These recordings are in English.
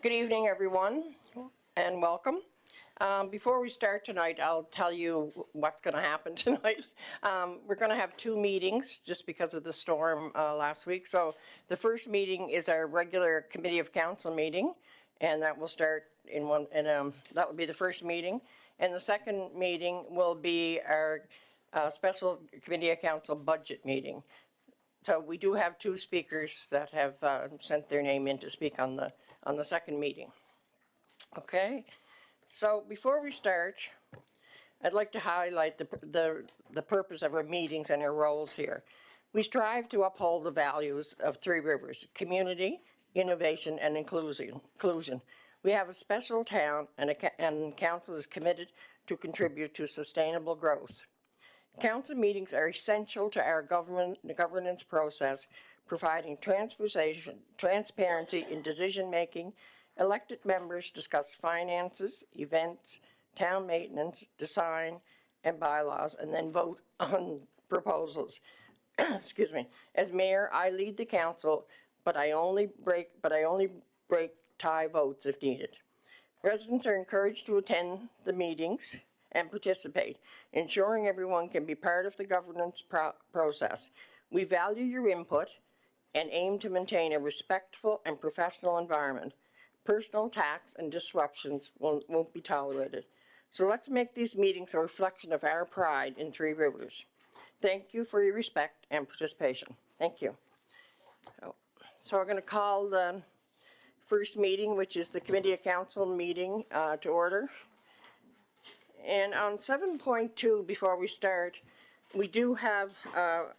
Good evening, everyone, and welcome. Before we start tonight, I'll tell you what's going to happen tonight. We're going to have two meetings just because of the storm last week. So the first meeting is our regular Committee of Council meeting, and that will start in one, and that will be the first meeting. And the second meeting will be our special Committee of Council budget meeting. So we do have two speakers that have sent their name in to speak on the second meeting. Okay, so before we start, I'd like to highlight the purpose of our meetings and our roles here. We strive to uphold the values of Three Rivers: community, innovation, and inclusion. We have a special town, and council is committed to contribute to sustainable growth. Council meetings are essential to our governance process, providing transparency in decision-making. Elected members discuss finances, events, town maintenance, design, and bylaws, and then vote on proposals. Excuse me. As mayor, I lead the council, but I only break tie votes if needed. Residents are encouraged to attend the meetings and participate, ensuring everyone can be part of the governance process. We value your input and aim to maintain a respectful and professional environment. Personal attacks and disruptions won't be tolerated. So let's make these meetings a reflection of our pride in Three Rivers. Thank you for your respect and participation. Thank you. So we're going to call the first meeting, which is the Committee of Council meeting, to order. And on 7.2, before we start, we do have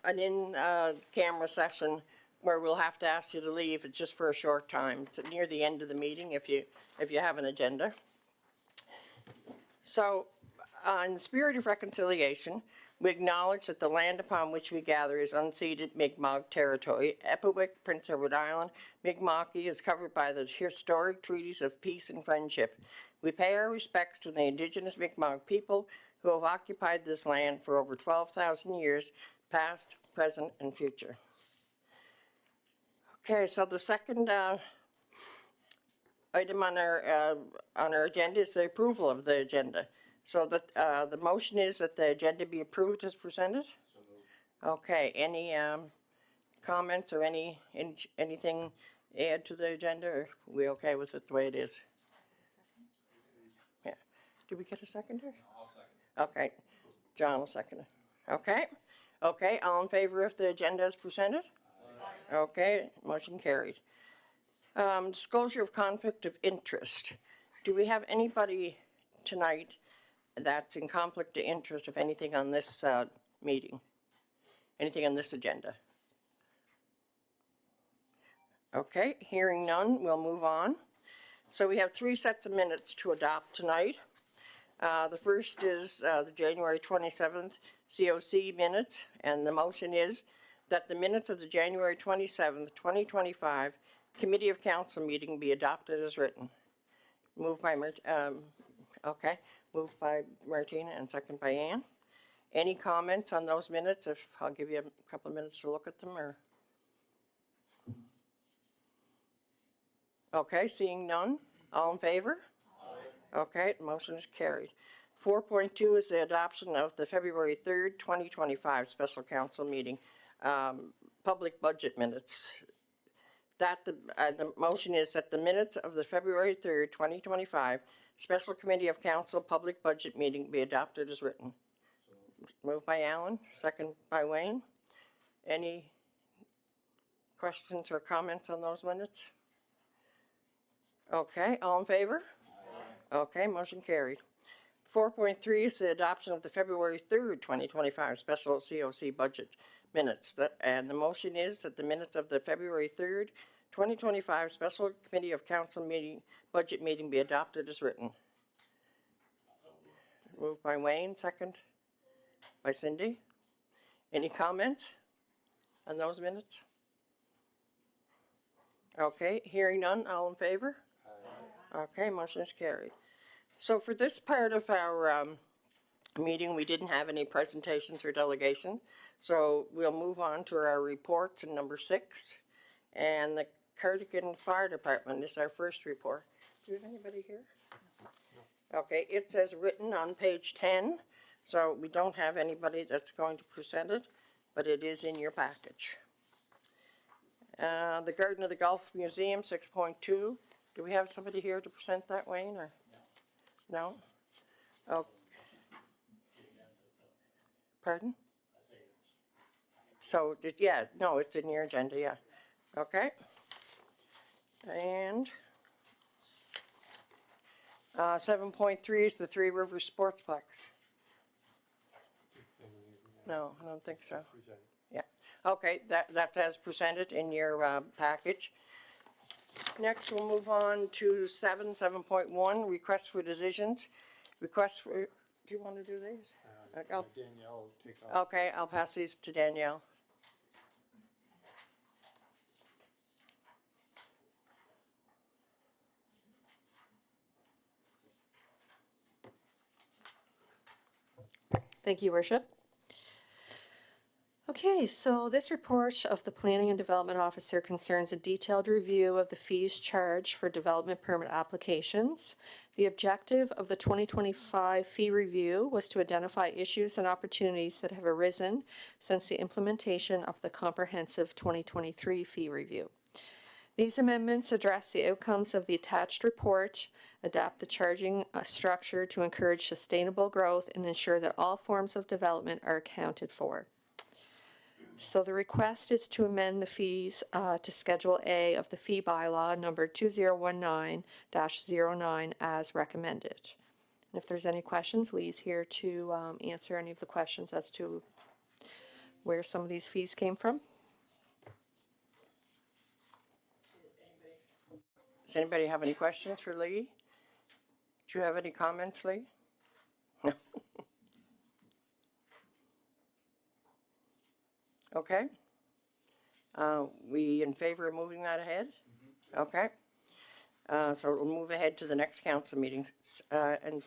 an in-camera session where we'll have to ask you to leave. It's just for a short time. It's near the end of the meeting if you have an agenda. So, in the spirit of reconciliation, we acknowledge that the land upon which we gather is unceded Mi'kmaq territory. Epwick, Prince Edward Island, Mi'kmaqi is covered by the historic treaties of peace and friendship. We pay our respects to the indigenous Mi'kmaq people who have occupied this land for over 12,000 years, past, present, and future. Okay, so the second item on our agenda is the approval of the agenda. So that the motion is that the agenda be approved as presented. So moved. Okay, any comments or anything add to the agenda, or are we okay with it the way it is? Yeah. Did we get a seconder? No, I'll second. Okay, John will second it. Okay. Okay, all in favor of the agenda as presented? Aye. Okay, motion carried. Disclosure of conflict of interest. Do we have anybody tonight that's in conflict of interest of anything on this meeting? Anything on this agenda? Okay, hearing none, we'll move on. So we have 3 sets of minutes to adopt tonight. The first is the January 27th COC minutes, and the motion is that the minutes of the January 27th, 2025 Committee of Council meeting be adopted as written. Moved by Moved by Martina and second by Ann. Any comments on those minutes? If I'll give you a couple of minutes to look at them, or okay, seeing none. All in favor? Aye. Okay, motion is carried. 4.2 is the adoption of the February 3rd, 2025 Special Council meeting public budget minutes. That the motion is that the minutes of the February 3rd, 2025 Special Committee of Council Public Budget meeting be adopted as written. Moved by Alan, second by Wayne. Any questions or comments on those minutes? Okay, all in favor? Aye. Okay, motion carried. 4.3 is the adoption of the February 3rd, 2025 Special COC Budget minutes. And the motion is that the minutes of the February 3rd, 2025 Special Committee of Council Budget meeting be adopted as written. Moved by Wayne, second by Cindy. Any comments on those minutes? Okay, hearing none, all in favor? Aye. Okay, motion is carried. So for this part of our meeting, we didn't have any presentations or delegation. So we'll move on to our reports in number 6. And the Cardigan Fire Department is our first report. Is anybody here? Okay, it says written on page 10, so we don't have anybody that's going to present it, but it is in your package. The Garden of the Gulf Museum, 6.2. Do we have somebody here to present that, Wayne, or? No? Oh. Pardon? So, yeah, no, it's in your agenda, yeah. Okay. And 7.3 is the Three Rivers Sportsplex. No, I don't think so. Yeah. Okay, that's as presented in your package. Next, we'll move on to 7.1, requests for decisions. Requests for, do you want to do these? Danielle will take off. Okay, I'll pass these to Danielle. Thank you, Worship. Okay, so this report of the Planning and Development Officer concerns a detailed review of the fees charged for development permit applications. The objective of the 2025 fee review was to identify issues and opportunities that have arisen since the implementation of the comprehensive 2023 fee review. These amendments address the outcomes of the attached report, adapt the charging structure to encourage sustainable growth, and ensure that all forms of development are accounted for. So the request is to amend the fees to Schedule A of the fee bylaw number 2019-09 as recommended. And if there's any questions, Lee's here to answer any of the questions as to where some of these fees came from. Does anybody have any questions for Lee? Do you have any comments, Lee? No. Okay. We in favor of moving that ahead? Mm-hmm. Okay. So we'll move ahead to the next council meeting. And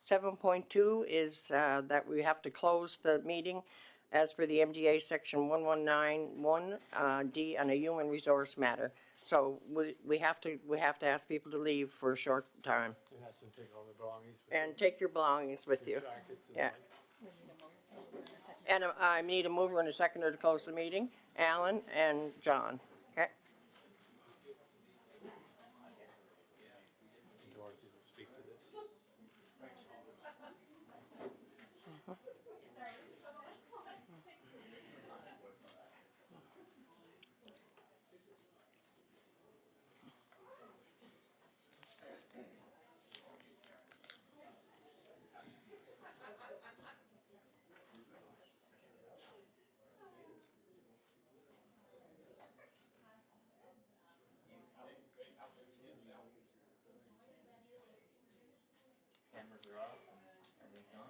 7.2 is that we have to close the meeting as per the MGA section 1191 D on a human resource matter. So we have to ask people to leave for a short time. And has to take all the belongings with And take your belongings with you. jackets and Yeah. And I need a mover and a seconder to close the meeting. Alan and John. Okay. Dorothy will speak to this. Cameras are off and everything's gone.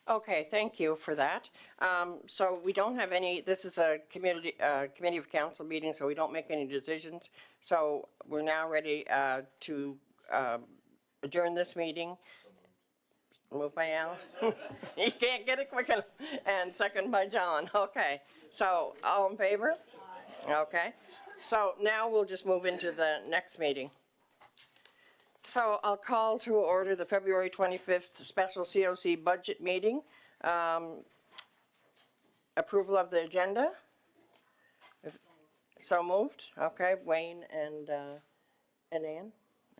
Okay, thank you for that. So we don't have any, this is a committee of council meeting, so we don't make any decisions. So we're now ready to adjourn this meeting. Moved by Al. You can't get it quick enough. And second by John. Okay. So all in favor? Okay. So now we'll just move into the next meeting. So I'll call to order the February 25th special COC budget meeting. Approval of the agenda. So moved. Okay. Wayne and Ann.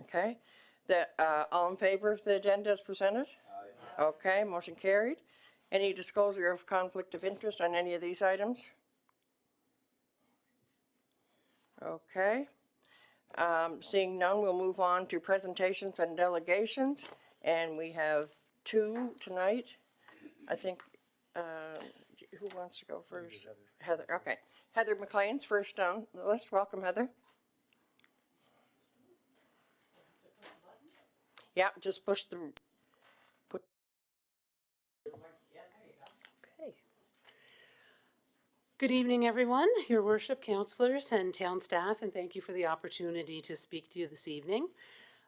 Okay. All in favor of the agenda as presented? Okay, motion carried. Any disclosure of conflict of interest on any of these items? Okay. Seeing none, we'll move on to presentations and delegations. And we have two tonight. I think, who wants to go first? Heather, okay. Heather McLean's first on the list. Welcome, Heather. Yeah, just push the. Okay. Good evening, everyone, your worship, councillors, and town staff, and thank you for the opportunity to speak to you this evening.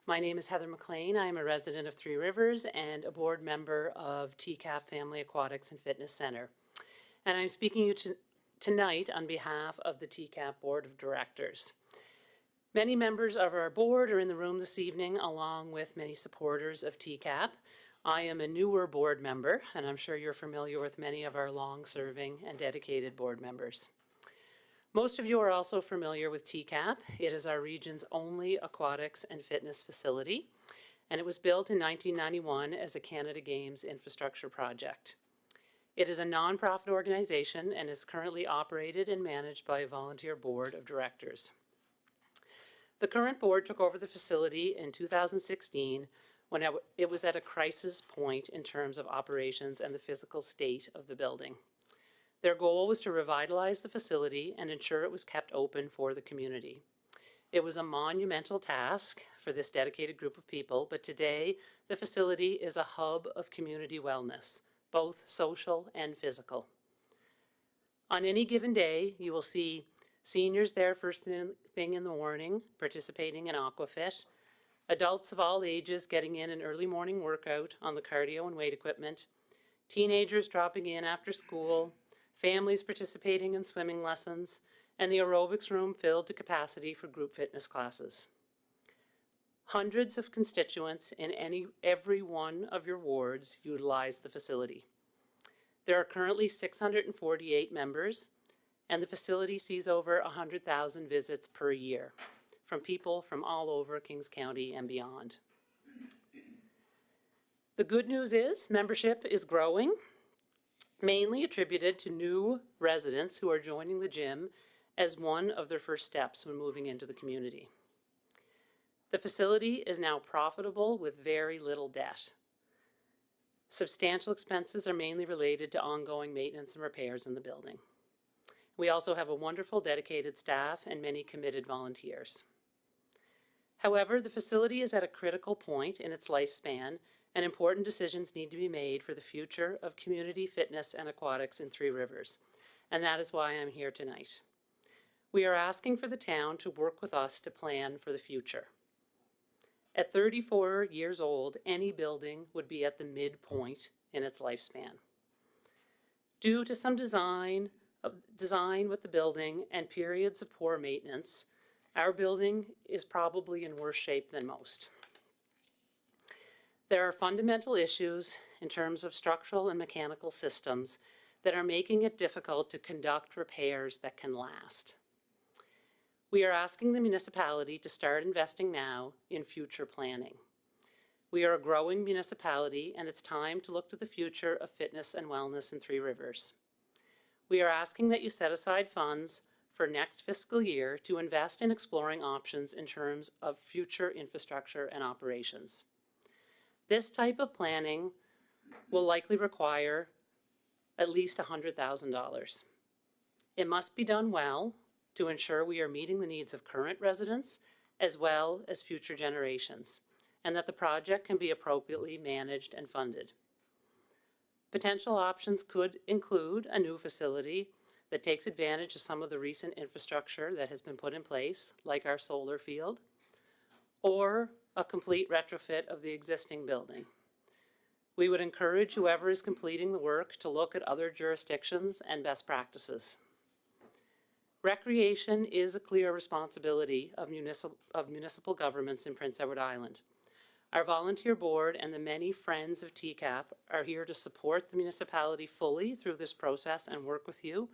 My name is Heather McLean. I am a resident of Three Rivers and a board member of TCAP Family Aquatics and Fitness Center. And I'm speaking to you tonight on behalf of the TCAP Board of Directors. Many members of our board are in the room this evening, along with many supporters of TCAP. I am a newer board member, and I'm sure you're familiar with many of our long-serving and dedicated board members. Most of you are also familiar with TCAP. It is our region's only aquatics and fitness facility, and it was built in 1991 as a Canada Games infrastructure project. It is a nonprofit organization and is currently operated and managed by a volunteer board of directors. The current board took over the facility in 2016 when it was at a crisis point in terms of operations and the physical state of the building. Their goal was to revitalize the facility and ensure it was kept open for the community. It was a monumental task for this dedicated group of people, but today the facility is a hub of community wellness, both social and physical. On any given day, you will see seniors there first thing in the morning, participating in aquafit. Adults of all ages getting in an early morning workout on the cardio and weight equipment. Teenagers dropping in after school. Families participating in swimming lessons. And the aerobics room filled to capacity for group fitness classes. Hundreds of constituents in every one of your wards utilize the facility. There are currently 648 members, and the facility sees over 100,000 visits per year from people from all over Kings County and beyond. The good news is membership is growing, mainly attributed to new residents who are joining the gym as one of their first steps when moving into the community. The facility is now profitable with very little debt. Substantial expenses are mainly related to ongoing maintenance and repairs in the building. We also have a wonderful dedicated staff and many committed volunteers. However, the facility is at a critical point in its lifespan, and important decisions need to be made for the future of community fitness and aquatics in Three Rivers, and that is why I'm here tonight. We are asking for the town to work with us to plan for the future. At 34 years old, any building would be at the midpoint in its lifespan. Due to some design with the building and periods of poor maintenance, our building is probably in worse shape than most. There are fundamental issues in terms of structural and mechanical systems that are making it difficult to conduct repairs that can last. We are asking the municipality to start investing now in future planning. We are a growing municipality, and it's time to look to the future of fitness and wellness in Three Rivers. We are asking that you set aside funds for next fiscal year to invest in exploring options in terms of future infrastructure and operations. This type of planning will likely require at least $100,000. It must be done well to ensure we are meeting the needs of current residents as well as future generations, and that the project can be appropriately managed and funded. Potential options could include a new facility that takes advantage of some of the recent infrastructure that has been put in place, like our solar field, or a complete retrofit of the existing building. We would encourage whoever is completing the work to look at other jurisdictions and best practices. Recreation is a clear responsibility of municipal governments in Prince Edward Island. Our volunteer board and the many friends of TCAP are here to support the municipality fully through this process and work with you,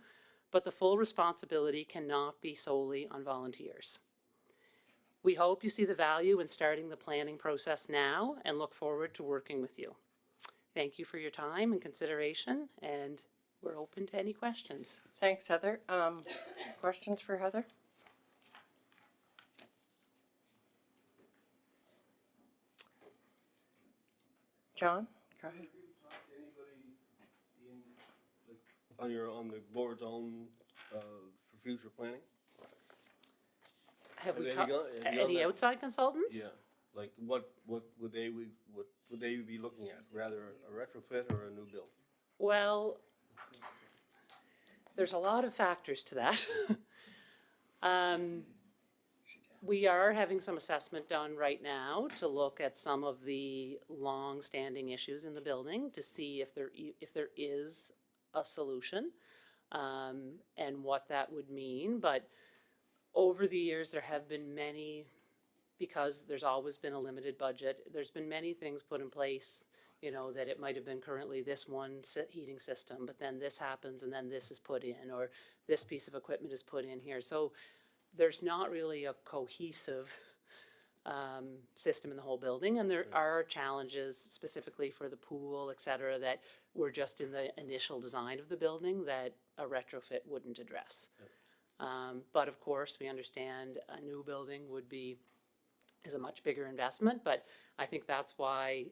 but the full responsibility cannot be solely on volunteers. We hope you see the value in starting the planning process now and look forward to working with you. Thank you for your time and consideration, and we're open to any questions. Thanks, Heather. Questions for Heather? John, go ahead. On the board's own, for future planning? Have we Have talked, you gone any there? outside consultants? Yeah, like what would they be looking at, rather a retrofit or a new build? Well, there's a lot of factors to that. We are having some assessment done right now to look at some of the long-standing issues in the building to see if there is a solution, and what that would mean. But over the years, there have been many, because there's always been a limited budget, there's been many things put in place, you know, that it might have been currently this one heating system, but then this happens and then this is put in, or this piece of equipment is put in here. So there's not really a cohesive system in the whole building, and there are challenges specifically for the pool, et cetera, that were just in the initial design of the building that a retrofit wouldn't address. But of course, we understand a new building is a much bigger investment, but I think that's why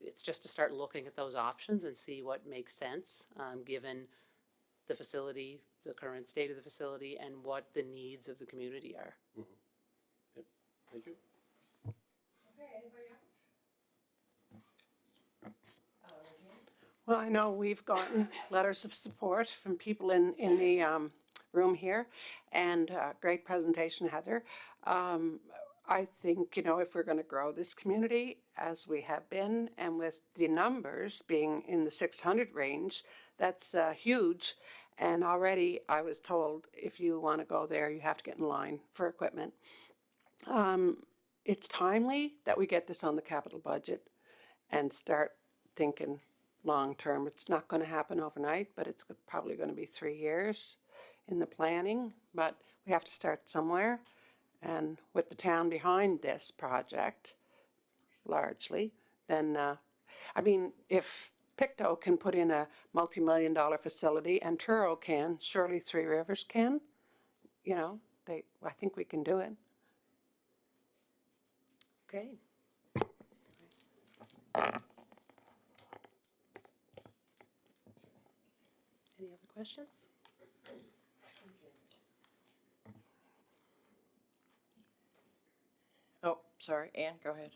it's just to start looking at those options and see what makes sense, given the facility, the current state of the facility, and what the needs of the community are. Yep, thank you. Okay, anybody else? Well, I know we've gotten letters of support from people in the room here, and great presentation, Heather. I think, you know, if we're going to grow this community as we have been, and with the numbers being in the 600 range, that's huge. And already I was told if you want to go there, you have to get in line for equipment. It's timely that we get this on the capital budget and start thinking long term. It's not going to happen overnight, but it's probably going to be 3 years in the planning. But we have to start somewhere. And with the town behind this project, largely, then, I mean, if Pictou can put in a multi-million-dollar facility and Truro can, surely Three Rivers can. You know, I think we can do it. Okay. Any other questions? Oh, sorry, Ann, go ahead.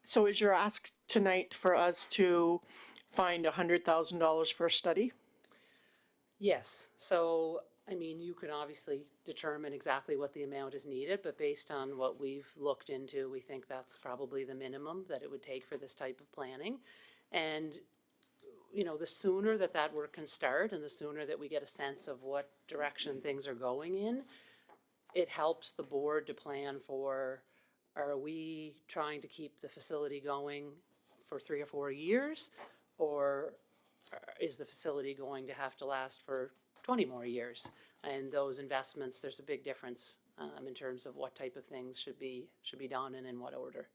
So is your ask tonight for us to find $100,000 for a study? Yes, so, I mean, you can obviously determine exactly what the amount is needed, but based on what we've looked into, we think that's probably the minimum that it would take for this type of planning. And, you know, the sooner that work can start and the sooner that we get a sense of what direction things are going in, it helps the board to plan for, are we trying to keep the facility going for 3 or 4 years? Or is the facility going to have to last for 20 more years? And those investments, there's a big difference in terms of what type of things should be done and in what order.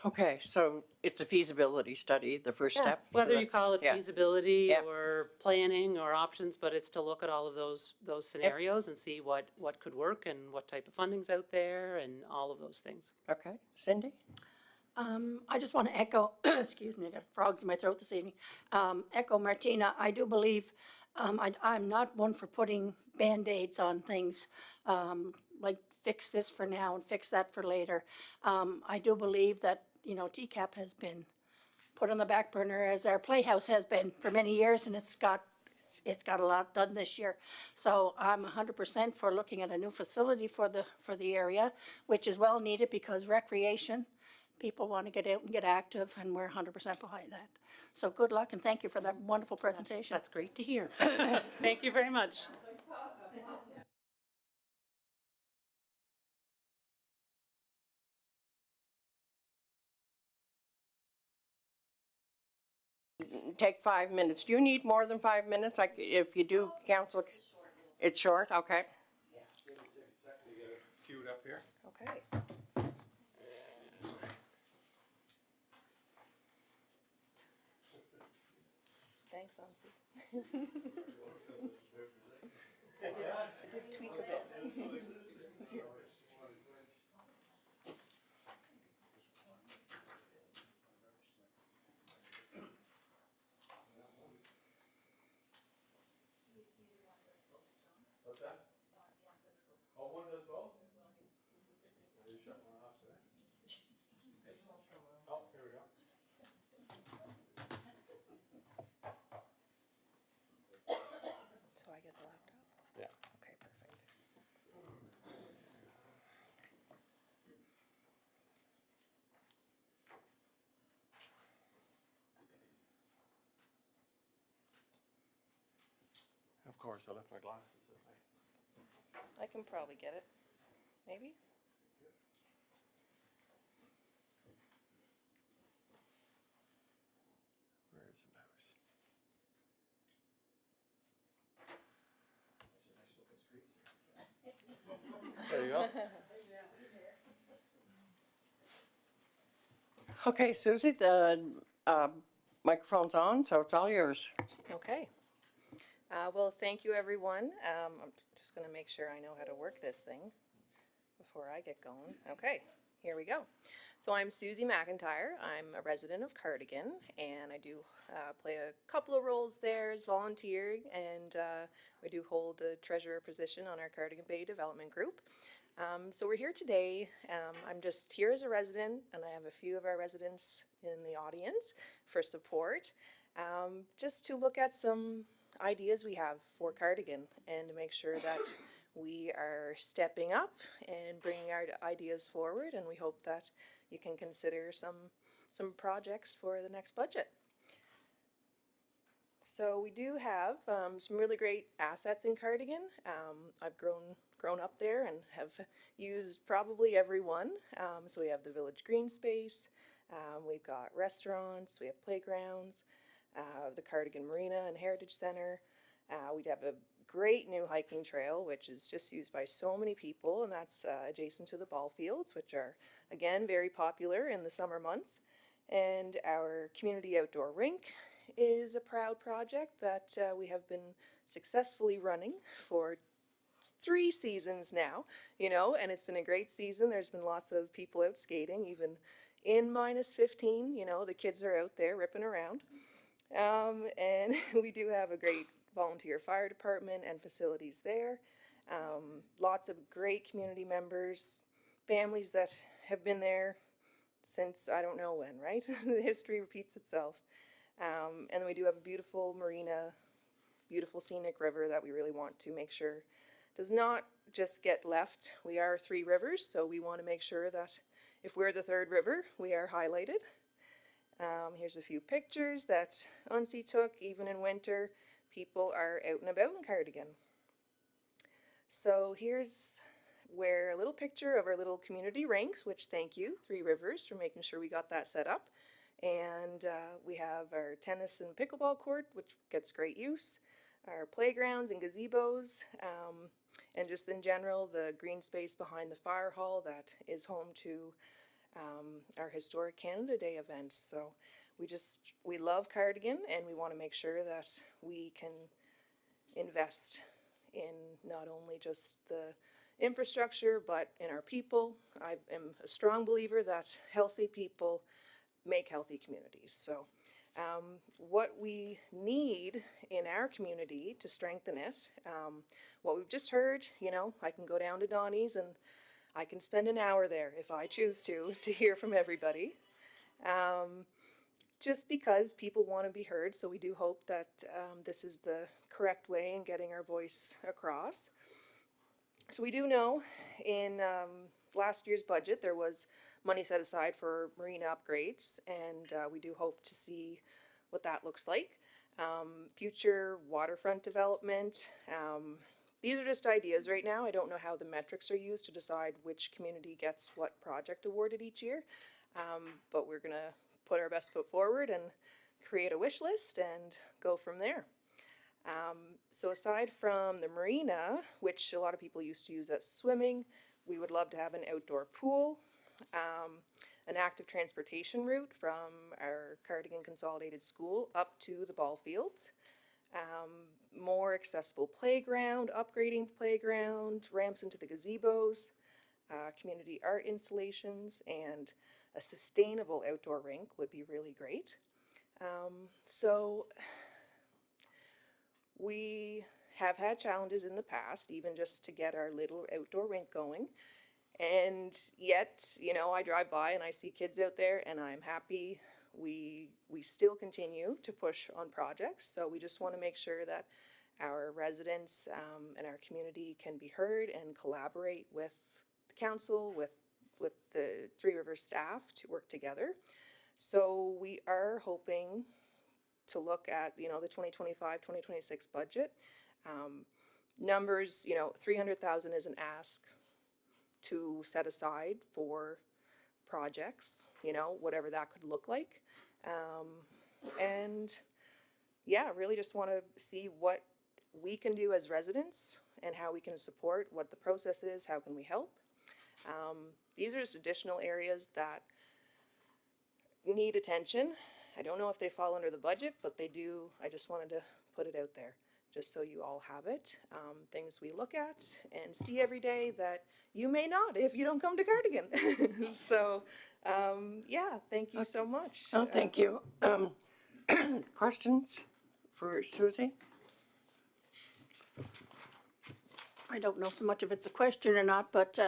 Okay, so it's a feasibility study, the first step? So Whether you that's- call it yeah. feasibility Yeah. or planning or options, but it's to look at all of those scenarios and see what could work and what type of funding's out there and all of those things. Okay, Cindy? I just want to echo, excuse me, I got frogs in my throat this evening. Echo Martina, I do believe, I'm not one for putting Band-Aids on things, like fix this for now and fix that for later. I do believe that, you know, TCAP has been put on the back burner as our playhouse has been for many years, and it's got a lot done this year. So I'm 100% for looking at a new facility for the area, which is well needed because recreation, people want to get out and get active, and we're 100% behind that. So good luck, and thank you for that wonderful presentation. That's great to hear. Thank you very much. Take 5 minutes. Do you need more than 5 minutes? Like, if you do, council, it's short, okay? Queued up here. Okay. Thanks, Ansi. I did tweak a bit. What's that? Oh, one does both? You shut one off today? Oh, here we go. So I get the laptop? Yeah. Okay, perfect. Of course, I left my glasses at I can probably get it. Maybe? Where is the mouse? There you go. Okay, Susie, the microphone's on, so it's all yours. Okay. Well, thank you, everyone. I'm just going to make sure I know how to work this thing before I get going. Okay, here we go. So I'm Susie McIntyre. I'm a resident of Cardigan, and I do play a couple of roles there as volunteering, and I do hold the treasurer position on our Cardigan Bay Development Group. So we're here today. I'm just here as a resident, and I have a few of our residents in the audience for support, just to look at some ideas we have for Cardigan and to make sure that we are stepping up and bringing our ideas forward, and we hope that you can consider some projects for the next budget. So we do have some really great assets in Cardigan. I've grown up there and have used probably every one. So we have the Village Green Space, we've got restaurants, we have playgrounds, the Cardigan Marina and Heritage Center. We'd have a great new hiking trail, which is just used by so many people, and that's adjacent to the ball fields, which are, again, very popular in the summer months. And our community outdoor rink is a proud project that we have been successfully running for 3 seasons now, and it's been a great season. There's been lots of people out skating, even in -15, the kids are out there ripping around. And we do have a great volunteer fire department and facilities there. Lots of great community members, families that have been there since I don't know when, right? The history repeats itself. And then we do have a beautiful marina, beautiful scenic river that we really want to make sure does not just get left. We are 3 rivers, so we want to make sure that if we're the 3rd river, we are highlighted. Here's a few pictures that Unsi took. Even in winter, people are out and about in Cardigan. So here's where a little picture of our little community rinks, which thank you, 3 Rivers, for making sure we got that set up. And we have our tennis and pickleball court, which gets great use, our playgrounds and gazebos, and just in general, the green space behind the fire hall that is home to our Historic Canada Day events. So we love Cardigan, and we want to make sure that we can invest in not only just the infrastructure, but in our people. I am a strong believer that healthy people make healthy communities. So what we need in our community to strengthen it, what we've just heard, I can go down to Donnie's and I can spend an hour there if I choose to hear from everybody. just because people want to be heard. So we do hope that this is the correct way in getting our voice across. So we do know in last year's budget there was money set aside for marina upgrades, and we do hope to see what that looks like. Future waterfront development. These are just ideas right now. I don't know how the metrics are used to decide which community gets what project awarded each year, but we're going to put our best foot forward and create a wish list and go from there. So aside from the marina, which a lot of people used to use as swimming, we would love to have an outdoor pool, an active transportation route from our Cardigan Consolidated School up to the ball fields, more accessible playground, upgrading playground, ramps into the gazebos, community art installations, and a sustainable outdoor rink would be really great. So we have had challenges in the past, even just to get our little outdoor rink going. And yet, you know, I drive by and I see kids out there and I'm happy. We still continue to push on projects. So we just want to make sure that our residents and our community can be heard and collaborate with the council, with the Three Rivers staff to work together. So we are hoping to look at, you know, the 2025-2026 budget. Numbers, you know, 300,000 is an ask to set aside for projects, you know, whatever that could look like. And yeah, really just want to see what we can do as residents and how we can support, what the process is, how can we help. These are just additional areas that need attention. I don't know if they fall under the budget, but they do. I just wanted to put it out there just so you all have it. Things we look at and see every day that you may not if you don't come to Cardigan. So, yeah, thank you so much. Oh, thank you. Questions for Susie? I don't know so much if it's a question or not, but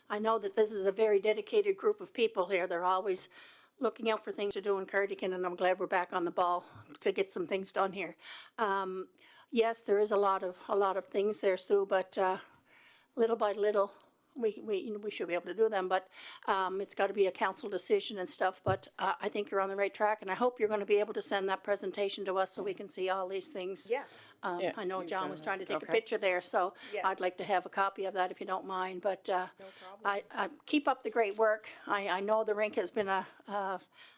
I know that this is a very dedicated group of people here. They're always looking out for things to do in Cardigan, and I'm glad we're back on the ball to get some things done here. Yes, there is a lot of things there, Sue, but little by little, we should be able to do them, but it's got to be a council decision and stuff. But I think you're on the right track, and I hope you're going to be able to send that presentation to us so we can see all these things. Yeah. Yeah, I know John was trying to take a okay. picture there, so Yeah. I'd like to have a copy of that if you don't mind. But No problem. I keep up the great work. I know the rink has been a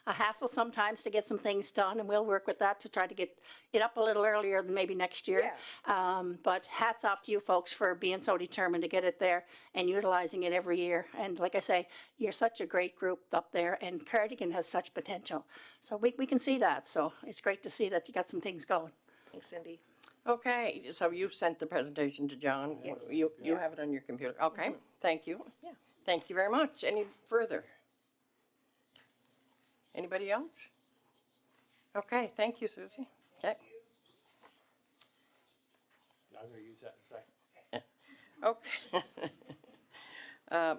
hassle sometimes to get some things done, and we'll work with that to try to get it up a little earlier than maybe next year. But hats off to you folks for being so determined to get it there and utilizing it every year. And like I say, you're such a great group up there, and Cardigan has such potential. So we can see that. So it's great to see that you got some things going. Thanks, Cindy. Okay, so you've sent the presentation to John? Yes. You have it on your computer? Okay, thank you. Yeah. Thank you very much. Any further? Anybody else? Okay, thank you, Susie. Okay. I'm gonna use that in a second. Okay.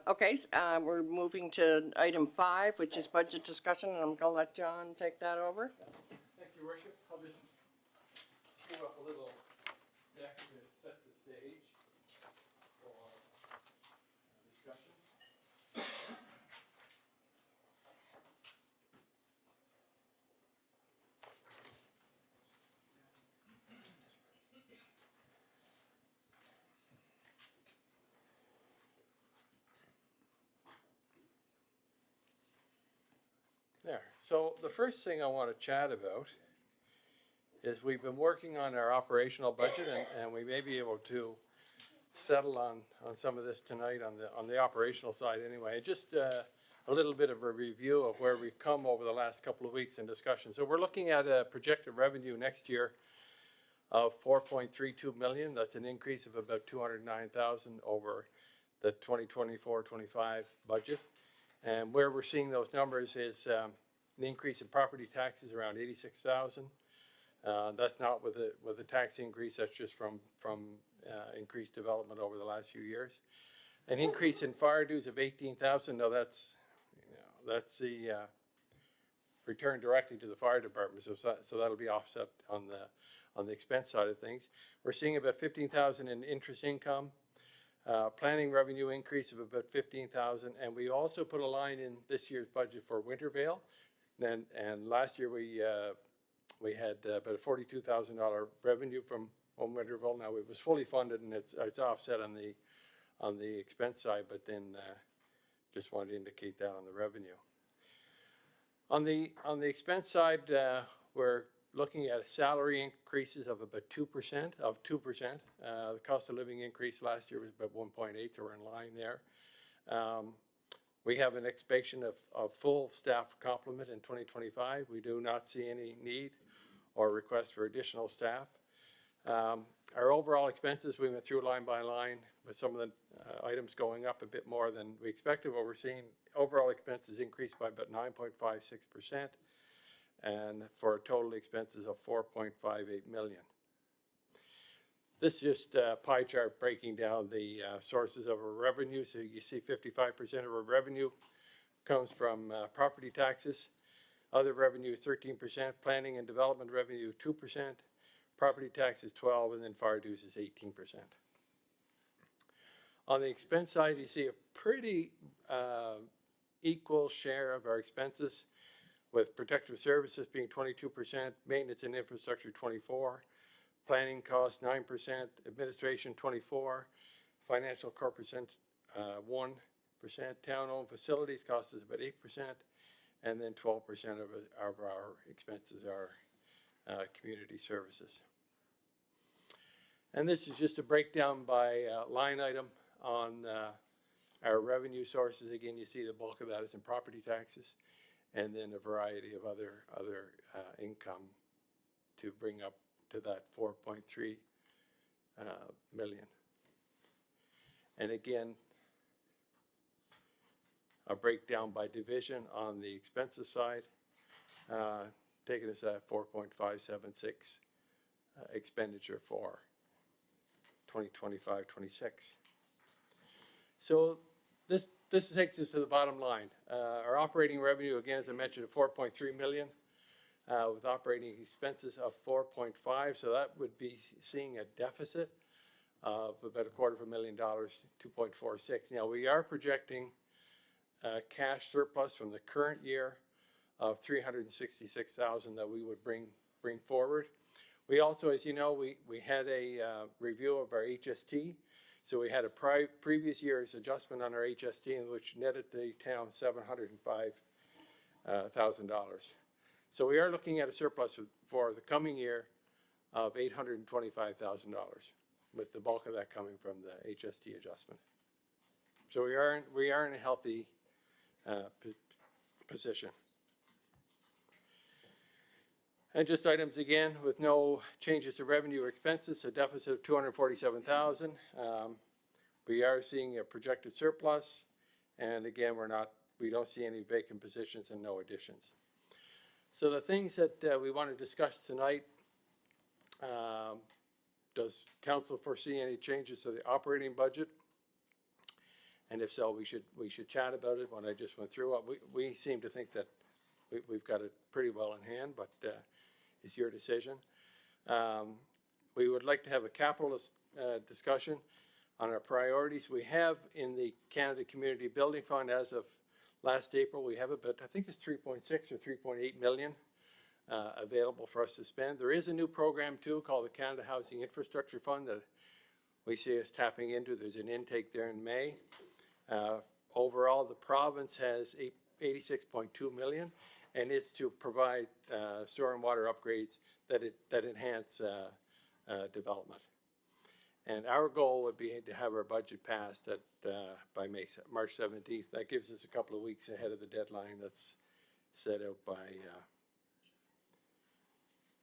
Okay, we're moving to item 5, which is budget discussion, and I'm gonna let John take that over. Thank you, Worship. I'll just move up a little deck to set the stage for discussion. There. So the first thing I want to chat about is we've been working on our operational budget, and we may be able to settle on some of this tonight on the operational side anyway. Just a little bit of a review of where we've come over the last couple of weeks in discussion. So we're looking at a projected revenue next year of 4.32 million. That's an increase of about 209,000 over the 2024-25 budget. And where we're seeing those numbers is an increase in property taxes around 86,000. That's not with a tax increase. That's just from increased development over the last few years. An increase in fire dues of 18,000. Now that's the return directly to the fire department, so that'll be offset on the expense side of things. We're seeing about 15,000 in interest income, planning revenue increase of about 15,000, and we also put a line in this year's budget for Wintervale. And last year we had about a $42,000 revenue from Wintervale. Now it was fully funded, and it's offset on the expense side, but then just wanted to indicate that on the revenue. On the expense side, we're looking at salary increases of about 2%. The cost of living increase last year was about 1.8, so we're in line there. We have an expectation of full staff complement in 2025. We do not see any need or request for additional staff. Our overall expenses, we went through line by line with some of the items going up a bit more than we expected. What we're seeing, overall expenses increased by about 9.56%, and for total expenses of $4.58 million. This is just a pie chart breaking down the sources of our revenue. So you see 55% of our revenue comes from property taxes. Other revenue 13%, planning and development revenue 2%, property taxes 12%, and then fire dues is 18%. On the expense side, you see a pretty equal share of our expenses, with protective services being 22%, maintenance and infrastructure 24%, planning costs 9%, administration 24%, financial corporate 1%, town-owned facilities costs is about 8%, and then 12% of our expenses are community services. And this is just a breakdown by line item on our revenue sources. Again, you see the bulk of that is in property taxes, and then a variety of other income to bring up to that 4.3 million. And again, a breakdown by division on the expenses side, taking us at 4.576 expenditure for 2025-26. So this takes us to the bottom line. Our operating revenue, again, as I mentioned, at 4.3 million, with operating expenses of 4.5. So that would be seeing a deficit of about $250,000, 2.46. Now we are projecting cash surplus from the current year of 366,000 that we would bring forward. We also, as you know, we had a review of our HST. So we had a previous year's adjustment on our HST, which netted the town $705,000. So we are looking at a surplus for the coming year of $825,000, with the bulk of that coming from the HST adjustment. So we are in a healthy position. And just items again with no changes to revenue or expenses, a deficit of $247,000. We are seeing a projected surplus, and again, we don't see any vacant positions and no additions. So the things that we want to discuss tonight, does council foresee any changes to the operating budget? And if so, we should chat about it. When I just went through it, we seem to think that we've got it pretty well in hand, but it's your decision. We would like to have a capital discussion on our priorities. We have in the Canada Community Building Fund, as of last April, we have about, I think it's 3.6 or 3.8 million available for us to spend. There is a new program too called the Canada Housing Infrastructure Fund that we see us tapping into. There's an intake there in May. Overall, the province has 86.2 million, and it's to provide sewer and water upgrades that enhance development. And our goal would be to have our budget passed by March 17th. That gives us a couple of weeks ahead of the deadline that's set out by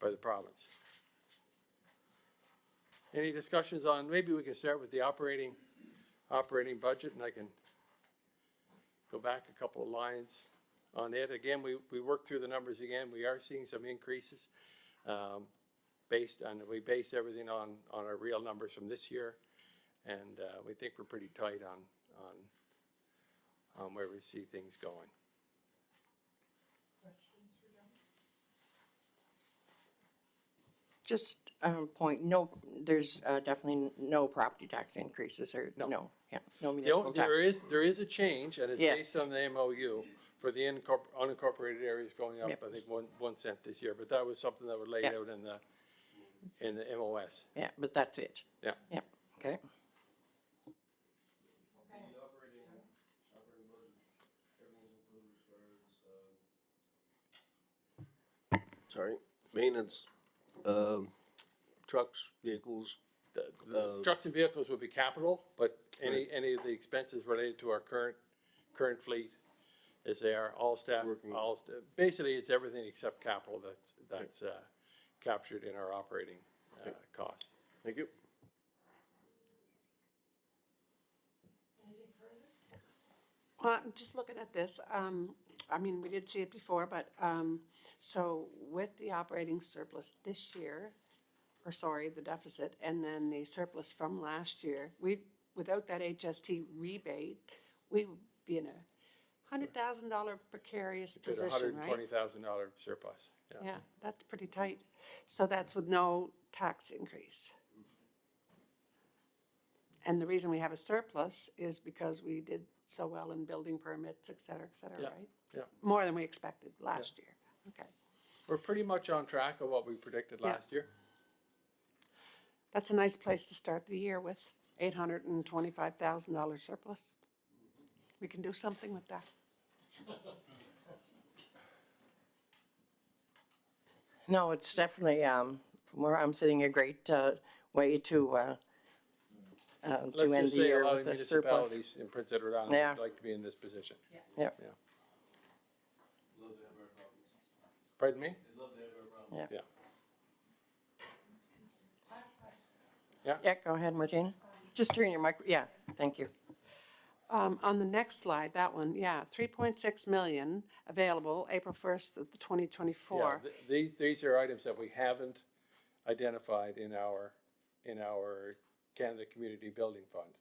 the province. Any discussions on, maybe we can start with the operating budget, and I can go back a couple of lines on it. Again, we worked through the numbers again. We are seeing some increases. We based everything on our real numbers from this year, and we think we're pretty tight on where we see things going. Questions for Just, point, no, there's, definitely no property tax increases or, No. no, yeah, no municipal tax. There is a change, and it's Yes. based on the MOU for the unincorporated areas going up, Yep. I think, 1 cent this year, but that was something that was laid Yep. out in the MOS. Yeah, but that's it. Yeah. Yeah, okay. Sorry, maintenance, trucks, vehicles, The trucks and vehicles would be capital, but any of the expenses related to our current fleet is there, all staff, Working. basically, it's everything except capital that's captured in our operating costs. thank you. Well, I'm just looking at this, I mean, we did see it before, but, so with the operating surplus this year, or sorry, the deficit, and then the surplus from last year, without that HST rebate, we would be in a $100,000 precarious It's a position, right? $120,000 surplus, yeah. Yeah, that's pretty tight. So that's with no tax increase. And the reason we have a surplus is because we did so well in building permits, et cetera, Yeah, right? yeah. More than we expected last year. Okay. We're pretty much on track of what we predicted Yeah. last year. That's a nice place to start the year with, $825,000 surplus. We can do something with that. No, it's definitely, from where I'm sitting, a great, way to end Let's the just say a year lot of with a surplus. municipalities in Prince Edward Island Yeah. would like to be in this position. Yeah, Pardon me? yeah. Yeah. Yeah, go ahead, Martina. Just turn your mic, yeah, thank you. On the next slide, that one, yeah, 3.6 million available April 1st of the 2024. Yeah, these are items that we haven't identified in our Canada Community Building Fund.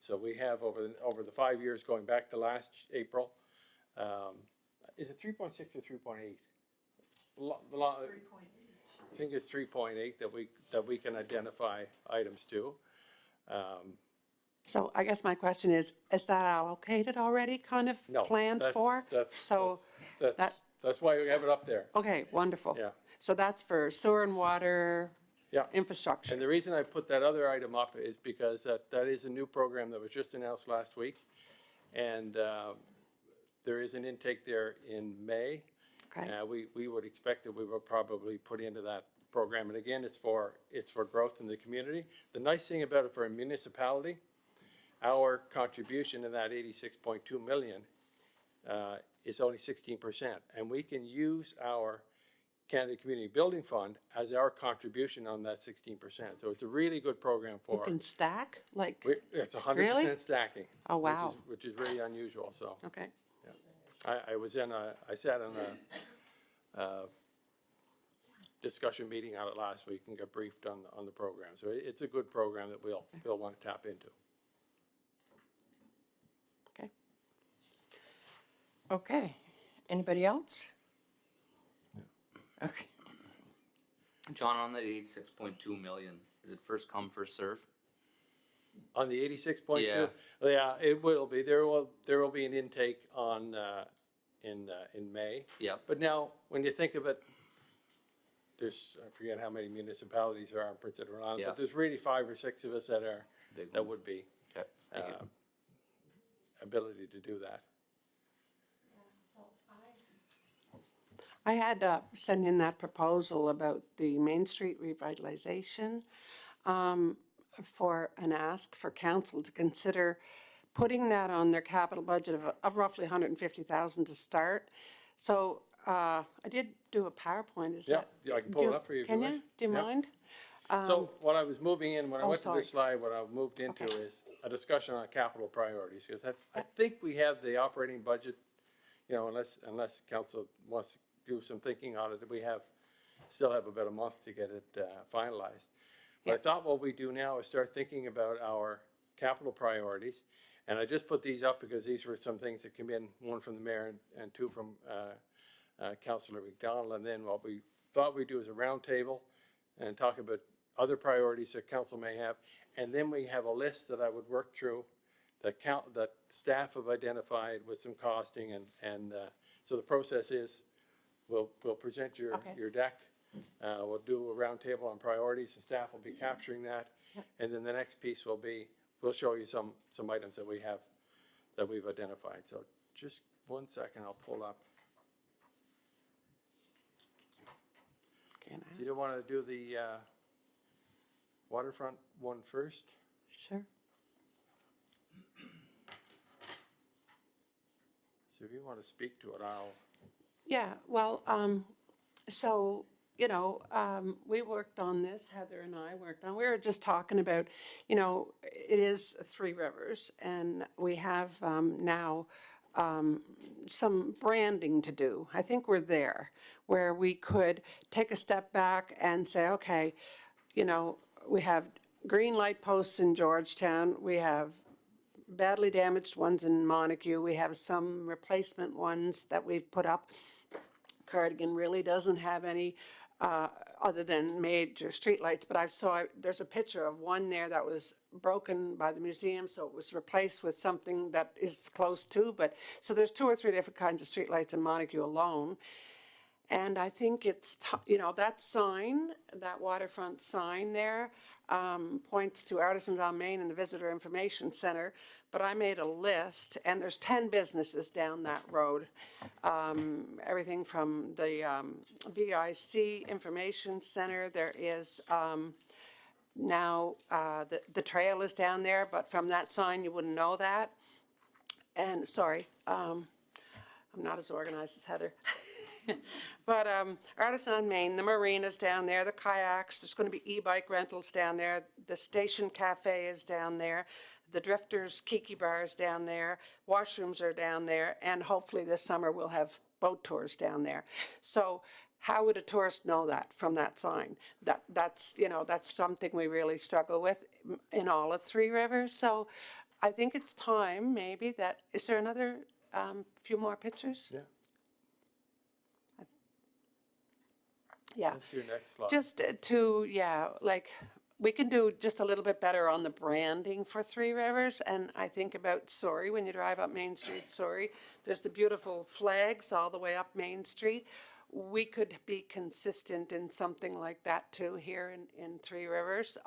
So we have over the 5 years going back to last April, is it 3.6 or 3.8? I think it's 3.8 that we can identify items to. So I guess my question is that allocated already, kind of No, planned that's- for? that's- So, That's why we have it up there. okay, wonderful. Yeah. So that's for sewer and water Yeah. infrastructure. And the reason I put that other item up is because that is a new program that was just announced last week. And there is an intake there in May. Okay. We would expect that we will probably put into that program. And again, it's for growth in the community. The nice thing about it for a municipality, our contribution in that 86.2 million is only 16%. And we can use our Canada Community Building Fund as our contribution on that 16%. So it's a really good program You for, can stack, like, it's 100% Really? stacking. Oh, wow. Which is really unusual, so. okay. I sat in a discussion meeting on it last week and got briefed on the program. So it's a good program that we'll want to tap into. Okay. Okay, anybody else? Okay, John, on that 86.2 million, is it first come, first serve? On the 86.2? Yeah. Yeah, it will be. There will be an intake on, in May. Yep. But now, when you think of it, I forget how many municipalities there are in Prince Edward Island, Yeah. but there's really 5 or 6 of us that Big that ones. would be Okay, thank you. ability to do that. I had sent in that proposal about the Main Street revitalization for an ask for council to consider putting that on their capital budget of roughly 150,000 to start. So I did do a PowerPoint, is Yeah, that? yeah, I can pull it up for you if you Can wish. you? Do you Yeah. mind? So what I was moving in, when I oh, went to sorry. this slide, what I moved into Okay. is a discussion on capital priorities. Because I think we have the operating budget, unless council wants to do some thinking on it, still have about a month to get it finalized. But I Yeah. thought what we do now is start thinking about our capital priorities. And I just put these up because these were some things that came in, one from the mayor and 2 from Councillor McDonald. And then what we thought we'd do is a roundtable and talk about other priorities that council may have. And then we have a list that I would work through that staff have identified with some costing and so the process is, we'll present your deck. We'll do a roundtable on priorities and staff will be capturing that. And then the next piece will be, we'll show you some items that we have, that we've identified. So just 1 second, I'll pull up. Can I? So you don't want to do the waterfront one first? Sure. So if you want to speak to it, I'll. Yeah, well, so, we worked on this, Heather and I worked on, we were just talking about, it is Three Rivers, and we have now some branding to do. I think we're there, where we could take a step back and say, okay, we have green light posts in Georgetown, we have badly damaged ones in Montague, we have some replacement ones that we've put up. Cardigan really doesn't have any other than major streetlights, but there's a picture of one there that was broken by the museum, so it was replaced with something that is close to, so there's 2 or 3 different kinds of streetlights in Montague alone. And I think it's, that sign, that waterfront sign there, points to Artisans on Main and the Visitor Information Center, but I made a list, and there's 10 businesses down that road. Everything from the BIC Information Center, there is now, the trail is down there, but from that sign you wouldn't know that. And, sorry, I'm not as organized as Heather. But Artisan on Main, the marina's down there, the kayaks, there's going to be e-bike rentals down there, the Station Cafe is down there, the Drifters Kiki Bar is down there, washrooms are down there, and hopefully this summer we'll have boat tours down there. So how would a tourist know that from that sign? That's something we really struggle with in all of Three Rivers. So I think it's time maybe that, is there another few more pictures? Yeah. Yeah. That's your next slide. Just we can do just a little bit better on the branding for Three Rivers. And I think about Surrey, when you drive up Main Street, Surrey, there's the beautiful flags all the way up Main Street. We could be consistent in something like that too here in Three Rivers.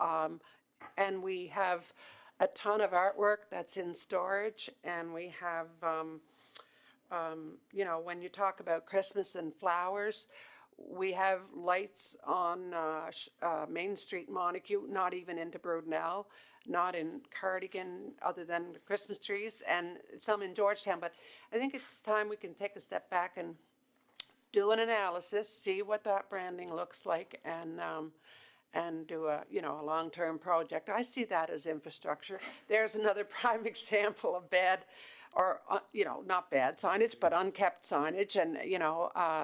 And we have a ton of artwork that's in storage, and we have, when you talk about Christmas and flowers, we have lights on Main Street, Montague, not even into Brudenell, not in Cardigan, other than the Christmas trees, and some in Georgetown. But I think it's time we can take a step back and do an analysis, see what that branding looks like, and do a long-term project. I see that as infrastructure. There's another prime example of bad, or not bad signage, but unkept signage, and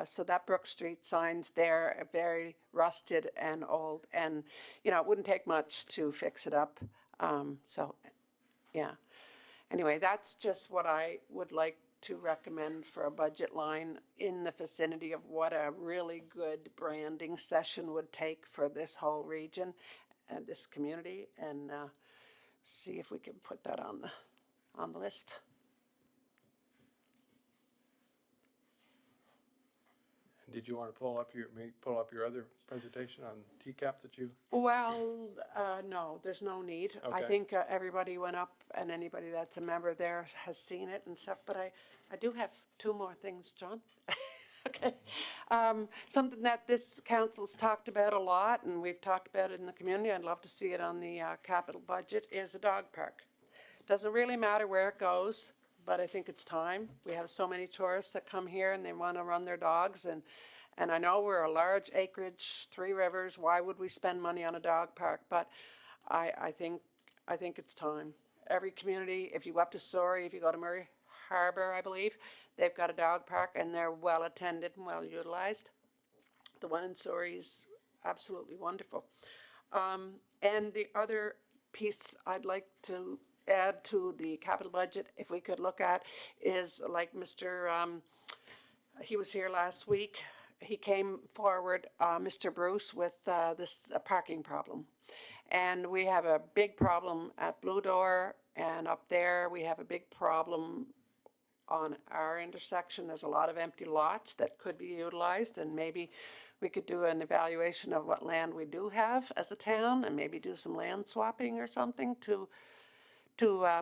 so that Brook Street sign's there, very rusted and old, and it wouldn't take much to fix it up. Anyway, that's just what I would like to recommend for a budget line in the vicinity of what a really good branding session would take for this whole region and this community, and see if we can put that on the list. Did you want to pull up your other presentation on TCAP that you? Well, no, there's no need. I Okay. think everybody went up, and anybody that's a member there has seen it and stuff, but I do have 2 more things, John. Okay. Something that this council's talked about a lot, and we've talked about it in the community, I'd love to see it on the capital budget, is a dog park. Doesn't really matter where it goes, but I think it's time. We have so many tourists that come here and they want to run their dogs, and I know we're a large acreage, Three Rivers, why would we spend money on a dog park? But I think it's time. Every community, if you go up to Surrey, if you go to Murray Harbour, I believe, they've got a dog park and they're well attended and well utilized. The one in Surrey is absolutely wonderful. And the other piece I'd like to add to the capital budget, if we could look at, is like Mr. He was here last week, he came forward, Mr. Bruce, with this parking problem. And we have a big problem at Blue Door, and up there we have a big problem on our intersection. There's a lot of empty lots that could be utilized, and maybe we could do an evaluation of what land we do have as a town, and maybe do some land swapping or something to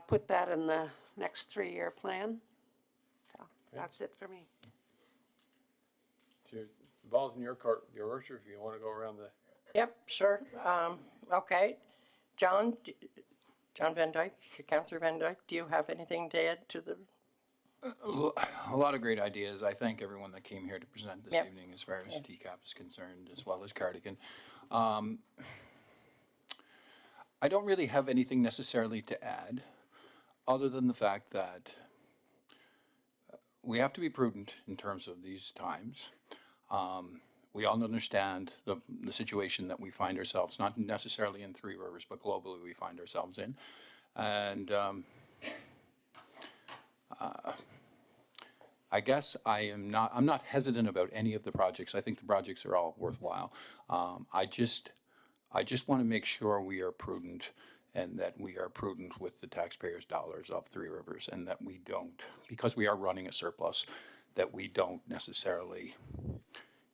put that in the next 3-year plan. So that's it for me. So the ball's in your court, Your Worship, if you want to go around the. Yep, sure. Okay. John Van Dyke, Councillor Van Dyke, do you have anything to add to the? A lot of great ideas. I thank everyone that came here to present this Yep. evening as far as Yes. TCAP is concerned, as well as Cardigan. I don't really have anything necessarily to add, other than the fact that we have to be prudent in terms of these times. We all understand the situation that we find ourselves, not necessarily in Three Rivers, but globally we find ourselves in. And I guess I'm not hesitant about any of the projects. I think the projects are all worthwhile. I just want to make sure we are prudent, and that we are prudent with the taxpayers' dollars of Three Rivers, and that we don't, because we are running a surplus, that we don't necessarily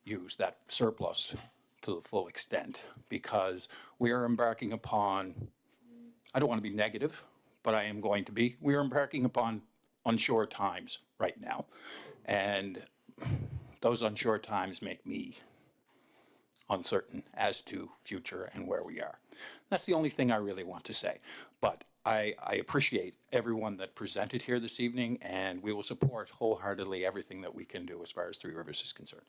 use that surplus to the full extent, because we are embarking upon, I don't want to be negative, but I am going to be, we are embarking upon unsure times right now. And those unsure times make me uncertain as to future and where we are. That's the only thing I really want to say. But I appreciate everyone that presented here this evening, and we will support wholeheartedly everything that we can do as far as Three Rivers is concerned.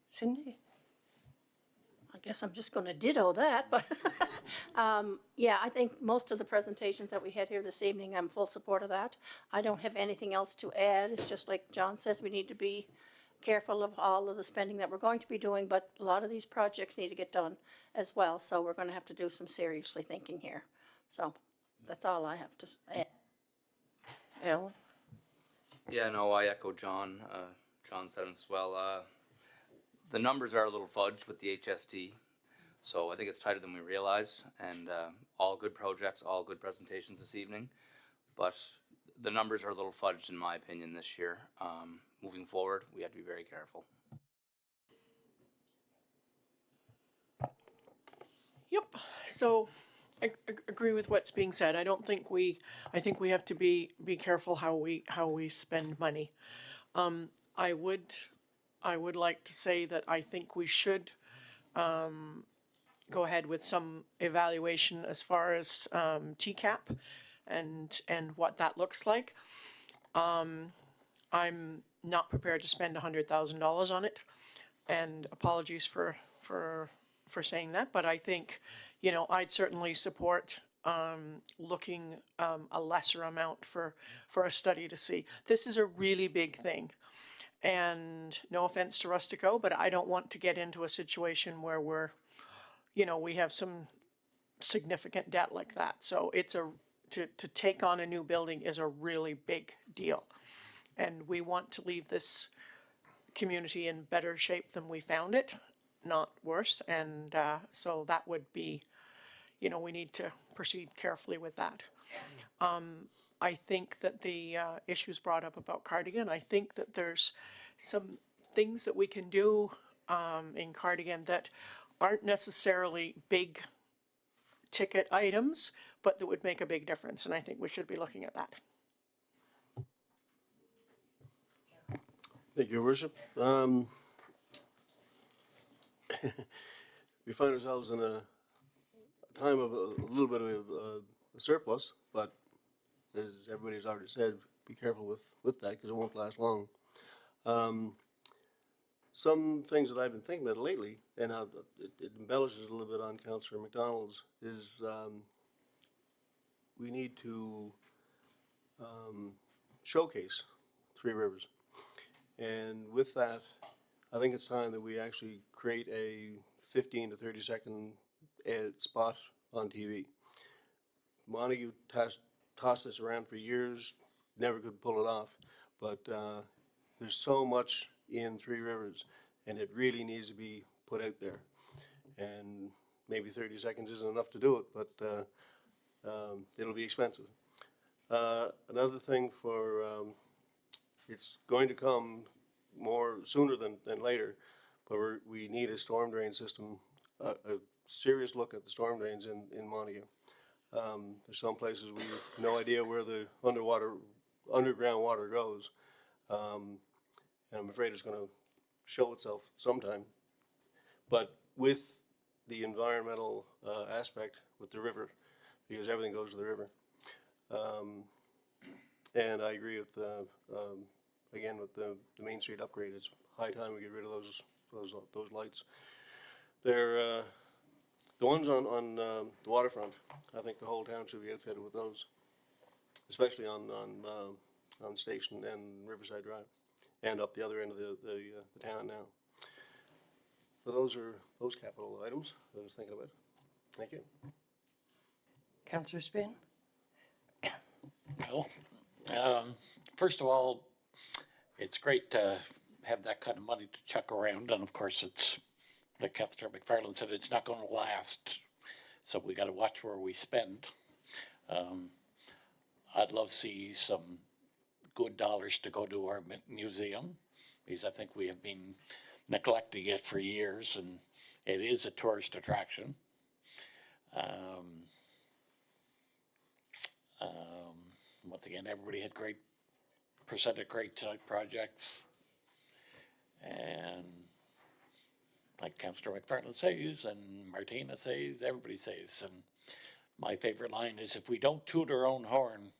Cindy? I guess I'm just gonna ditto that, but, yeah, I think most of the presentations that we had here this evening, I'm full support of that. I don't have anything else to add. It's just like John says, we need to be careful of all of the spending that we're going to be doing, but a lot of these projects need to get done as well, so we're gonna have to do some seriously thinking here. So, that's all I have to add. Alan? Yeah, no, I echo John. John said it as well. The numbers are a little fudged with the HST, so I think it's tighter than we realize, and all good projects, all good presentations this evening, but the numbers are a little fudged in my opinion this year. Moving forward, we have to be very careful. Yep, so I agree with what's being said. I think we have to be careful how we spend money. I would like to say that I think we should go ahead with some evaluation as far as TCAP and what that looks like. I'm not prepared to spend $100,000 on it, and apologies for saying that, but I think, you know, I'd certainly support looking a lesser amount for a study to see. This is a really big thing. And no offense to Rustico, but I don't want to get into a situation where we have some significant debt like that. So to take on a new building is a really big deal. And we want to leave this community in better shape than we found it, not worse. And so that would be, we need to proceed carefully with that. I think that the issues brought up about Cardigan, I think that there's some things that we can do in Cardigan that aren't necessarily big ticket items, but that would make a big difference, and I think we should be looking at that. Thank you, Your Worship. We find ourselves in a time of a little bit of a surplus, but as everybody's already said, be careful with that because it won't last long. Some things that I've been thinking about lately, and it embellishes a little bit on Councillor McDonald's, is we need to showcase Three Rivers. And with that, I think it's time that we actually create a 15 to 30 second ad spot on TV. Montague tossed this around for years, never could pull it off, but there's so much in Three Rivers, and it really needs to be put out there. And maybe 30 seconds isn't enough to do it, but it'll be expensive. Another thing for, it's going to come more sooner than later, but we need a storm drain system, a serious look at the storm drains in Montague. There's some places we have no idea where the underground water goes. And I'm afraid it's gonna show itself sometime. But with the environmental aspect with the river, because everything goes to the river. And I agree with again with the Main Street upgrade. It's high time we get rid of those lights. They're the ones on the waterfront. I think the whole town should be outfitted with those, especially on Station and Riverside Drive, and up the other end of the town now. So those are those capital items that I was thinking about. Thank you. Councillor Spin? Well, first of all, it's great to have that kind of money to chuck around, and of course it's, like Councillor McFarland said, it's not going to last, so we got to watch where we spend. I'd love to see some good dollars to go to our museum, because I think we have been neglecting it for years, and it is a tourist attraction. Once again, everybody had presented great projects, and like Councillor McFarland says, and Martina says, everybody says, and my favorite line is, if we don't toot our own horn,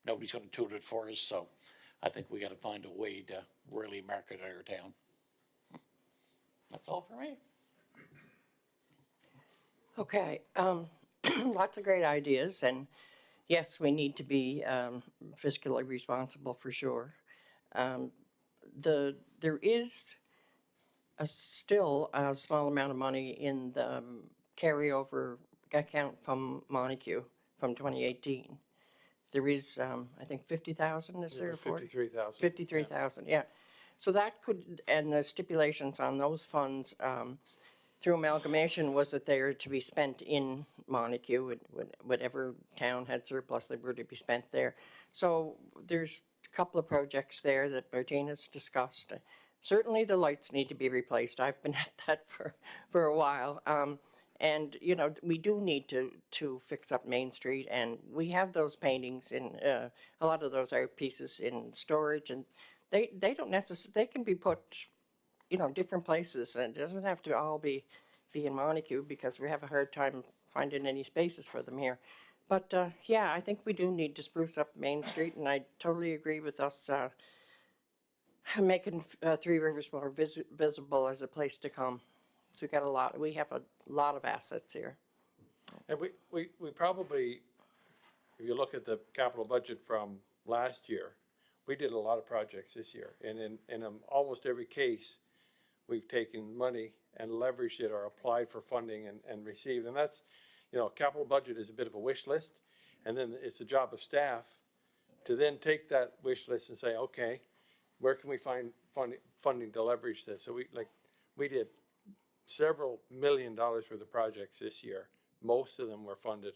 nobody's going to toot it for us, so I think we got to find a way to really market our town. That's all for me. Okay, lots of great ideas, and yes, we need to be fiscally responsible for sure. There is still a small amount of money in the carryover account from Montague from 2018. There is, I think, 50,000, is there? 53,000. 53,000, yeah. So that could, and the stipulations on those funds through amalgamation was that they are to be spent in Montague, whatever town had surplus, they were to be spent there. So there's a couple of projects there that Martina's discussed. Certainly the lights need to be replaced. I've been at that for a while. And, you know, we do need to fix up Main Street, and we have those paintings in, a lot of those art pieces in storage, and they don't necessarily, they can be put, you know, different places, and it doesn't have to all be in Montague, because we have a hard time finding any spaces for them here. But, yeah, I think we do need to spruce up Main Street, and I totally agree with us making Three Rivers more visible as a place to come. So we have a lot of assets here. And we probably, if you look at the capital budget from last year, we did a lot of projects this year. And in almost every case, we've taken money and leveraged it or applied for funding and received. And that's, you know, capital budget is a bit of a wish list. And then it's the job of staff to then take that wish list and say, okay, where can we find funding to leverage this? So we did several $1 million worth of projects this year. Most of them were funded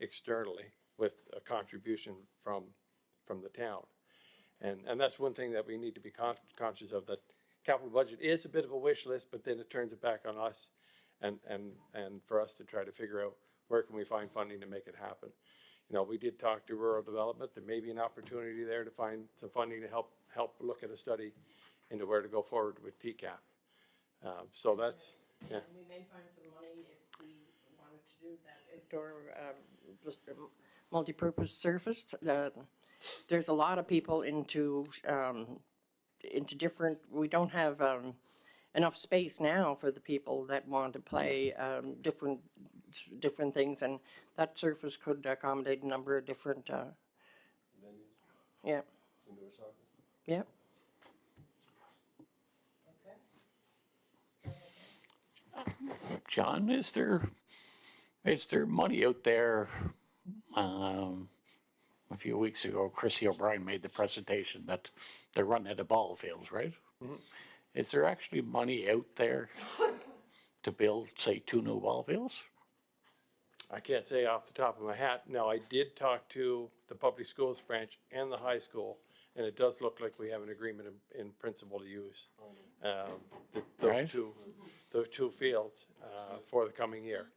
externally with a contribution from the town. And that's one thing that we need to be conscious of, that capital budget is a bit of a wish list, but then it turns it back on us and for us to try to figure out where can we find funding to make it happen. You know, we did talk to rural development. There may be an opportunity there to find some funding to help look at a study into where to go forward with TCAP. So that's, yeah. And we may find some money if we wanted to do that outdoor multi-purpose surface. There's a lot of people into different, we don't have enough space now for the people that want to play different things, and that surface could accommodate a number of different, yeah. Indoor soccer. Yeah. John, is there money out there? A few weeks ago, Chrissy O'Brien made the presentation that they're running out of ball fields, right? Mm-hmm. is there actually money out there to build, say, 2 new ball fields? I can't say off the top of my hat. Now, I did talk to the public schools branch and the high school, and it does look like we have an agreement in principle to use Right. those two fields for the coming year.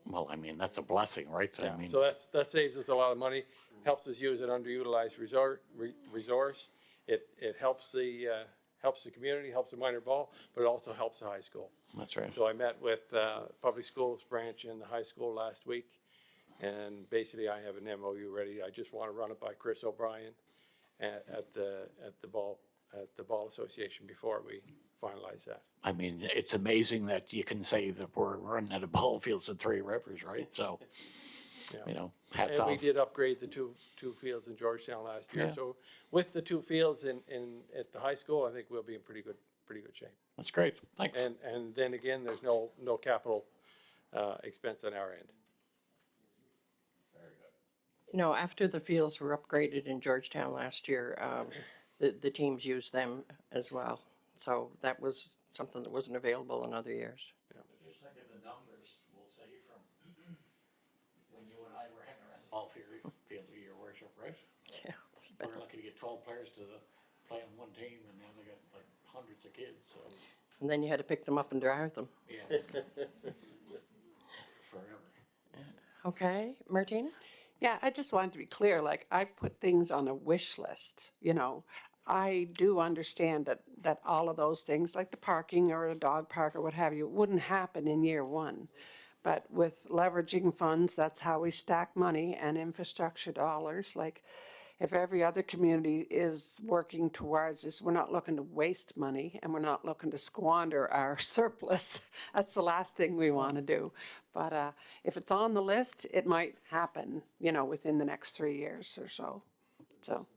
Well, I mean, that's a blessing, right? I mean, So that saves us a lot of money, helps us use an underutilized resource. It helps the community, helps the minor ball, but it also helps the high school. that's right. So I met with public schools branch and the high school last week, and basically I have an MOU ready. I just want to run it by Chris O'Brien at the ball association before we finalize that. I mean, it's amazing that you can say that we're running out of ball fields at Three Rivers, right? So, you know, hats And we off. did upgrade the two fields in Georgetown last year. Yeah. So with the two fields at the high school, I think we'll be in pretty good shape. That's great. Thanks. And then again, there's no capital expense on our end. No, after the fields were upgraded in Georgetown last year, the teams used them as well. So that was something that wasn't available in other years. Just think of the numbers, we'll say, from when you and I were hanging around the ball field, your worship, right? Yeah. We're lucky to get 12 players to play on one team, and now they got like hundreds of kids, so, And then you had to pick them up and drive them. yes. Forever. Okay, Martina? Yeah, I just wanted to be clear, like, I put things on a wish list, you know. I do understand that all of those things, like the parking or a dog park or what have you, wouldn't happen in year one. But with leveraging funds, that's how we stack money and infrastructure dollars. Like, if every other community is working towards this, we're not looking to waste money and we're not looking to squander our surplus. That's the last thing we want to do. But if it's on the list, it might happen, you know, within the next 3 years or so. So.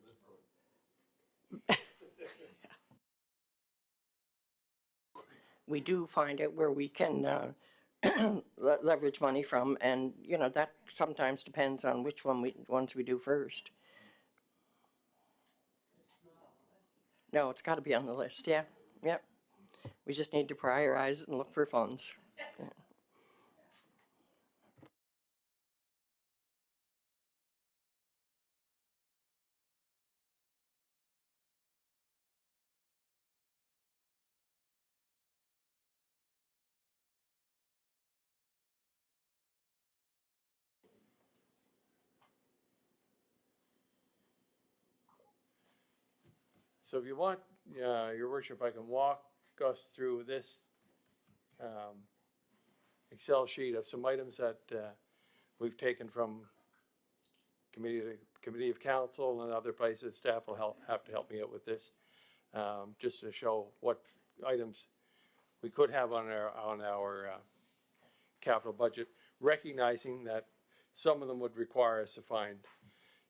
We do find out where we can leverage money from, and, you know, that sometimes depends on which ones we do first. No, it's got to be on the list, yeah, yep. We just need to prioritize it and look for funds. Yeah. So if you want, Your Worship, I can walk us through this Excel sheet of some items that we've taken from Committee of Council and other places. Staff will have to help me out with this, just to show what items we could have on our capital budget, recognizing that some of them would require us to find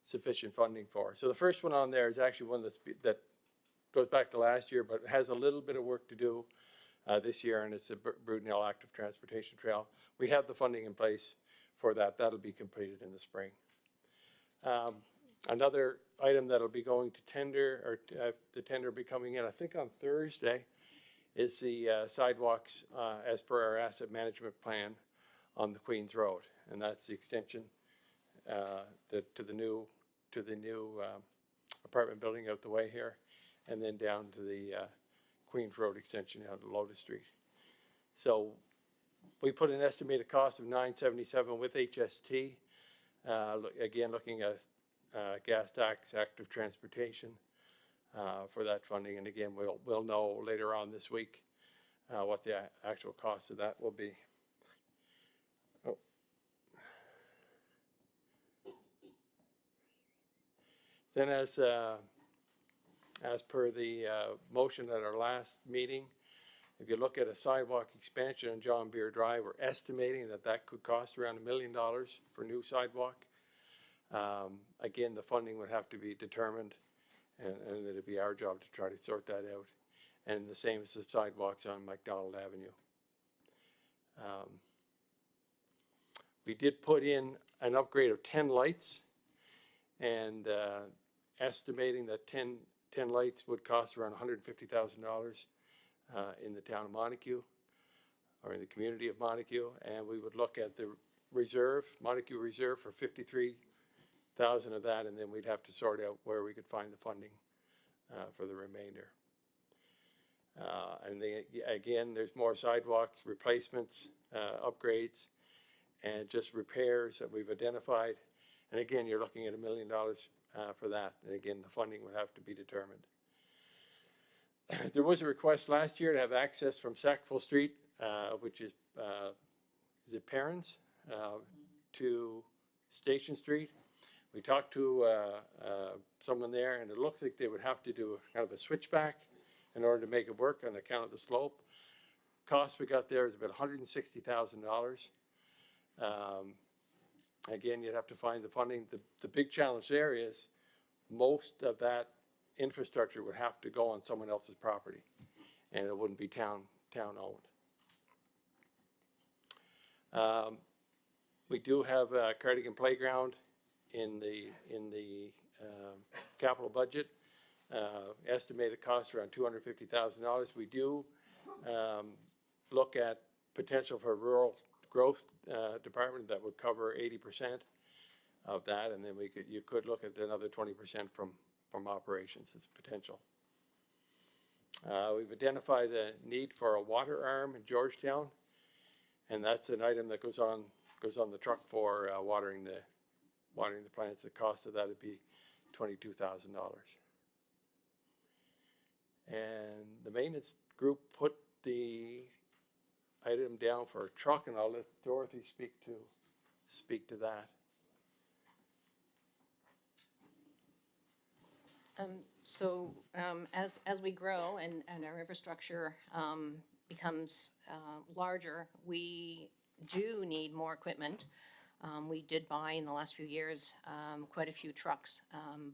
sufficient funding for. So the first one on there is actually one that goes back to last year, but has a little bit of work to do this year, and it's the Brudenell Active Transportation Trail. We have the funding in place for that. That'll be completed in the spring. Another item that'll be going to tender, or the tender will be coming in, I think on Thursday, is the sidewalks as per our asset management plan on the Queens Road, and that's the extension to the new apartment building out the way here, and then down to the Queens Road extension out to Lotus Street. So we put an estimated cost of $977 with HST. Again, looking at gas tax, active transportation for that funding, and again, we'll know later on this week what the actual cost of that will be. Oh. Then as per the motion at our last meeting, if you look at a sidewalk expansion on John Beer Drive, we're estimating that could cost around $1 million for new sidewalk. Again, the funding would have to be determined, and it'd be our job to try to sort that out. And the same as the sidewalks on McDonald Avenue. We did put in an upgrade of 10 lights, and estimating that 10 lights would cost around $150,000. in the town of Montague, or in the community of Montague, and we would look at the reserve, Montague Reserve, for 53,000 of that, and then we'd have to sort out where we could find the funding for the remainder. And again, there's more sidewalks, replacements, upgrades, and just repairs that we've identified. And again, you're looking at $1 million for that. And again, the funding would have to be determined. There was a request last year to have access from Sackville Street, which is it Perrins, to Station Street. We talked to someone there, and it looks like they would have to do kind of a switchback in order to make it work on account of the slope. Cost we got there is about $160,000. Again, you'd have to find the funding. The big challenge there is most of that infrastructure would have to go on someone else's property, and it wouldn't be town owned. We do have a Cardigan Playground in the capital budget. Estimated cost around $250,000. We do look at potential for rural growth department that would cover 80% of that, and then you could look at another 20% from operations as potential. We've identified a need for a water arm in Georgetown, and that's an item that goes on the truck for watering the plants. The cost of that would be $22,000. And the maintenance group put the item down for a truck, and I'll let Dorothy speak to that. As we grow and our infrastructure becomes larger, we do need more equipment. We did buy in the last few years quite a few trucks,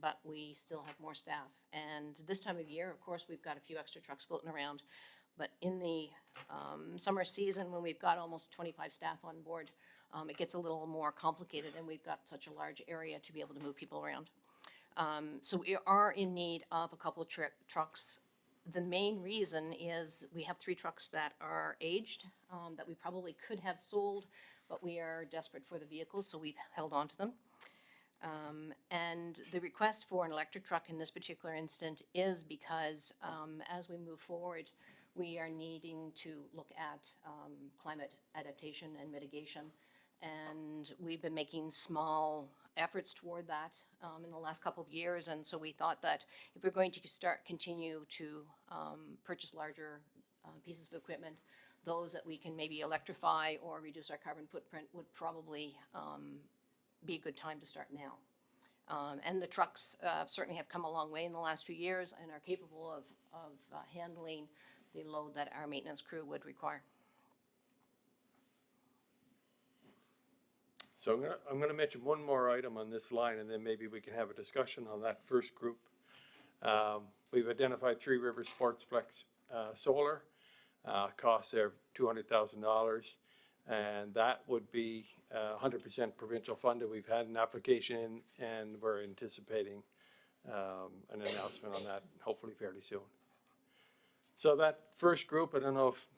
but we still have more staff. And this time of year, of course, we've got a few extra trucks floating around. But in the summer season, when we've got almost 25 staff on board, it gets a little more complicated, and we've got such a large area to be able to move people around. So we are in need of a couple of trucks. The main reason is we have 3 trucks that are aged, that we probably could have sold, but we are desperate for the vehicles, so we've held on to them. And the request for an electric truck in this particular instant is because as we move forward, we are needing to look at climate adaptation and mitigation. And we've been making small efforts toward that in the last couple of years. And so we thought that if we're going to continue to purchase larger pieces of equipment, those that we can maybe electrify or reduce our carbon footprint would probably be a good time to start now. And the trucks certainly have come a long way in the last few years and are capable of handling the load that our maintenance crew would require. So I'm going to mention one more item on this line, and then maybe we can have a discussion on that first group. We've identified Three Rivers Sportsplex solar. Costs there $200,000, and that would be 100% provincial funded. We've had an application in, and we're anticipating an announcement on that hopefully fairly soon. So that first group, I don't know if,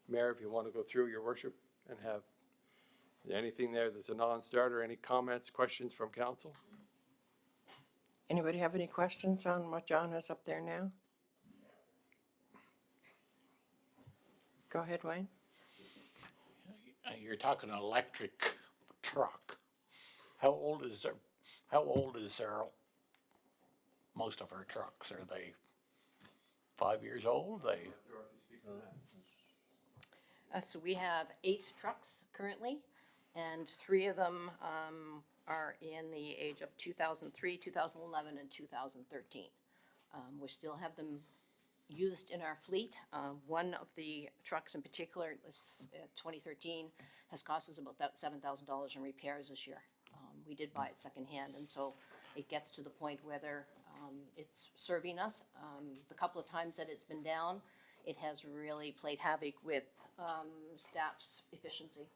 Mayor, if you want to go through, your worship, and have anything there that's a non-starter, any comments, questions from council? Anybody have any questions on what John has up there now? Go ahead, Wayne. You're talking an electric truck. How old is most of our trucks? Are they 5 years old? So we have 8 trucks currently, and 3 of them are in the age of 2003, 2011, and 2013. We still have them used in our fleet. One of the trucks in particular, 2013, has cost us about $7,000 in repairs this year. We did buy it secondhand, and so it gets to the point whether it's serving us. The couple of times that it's been down, it has really played havoc with staff's efficiency.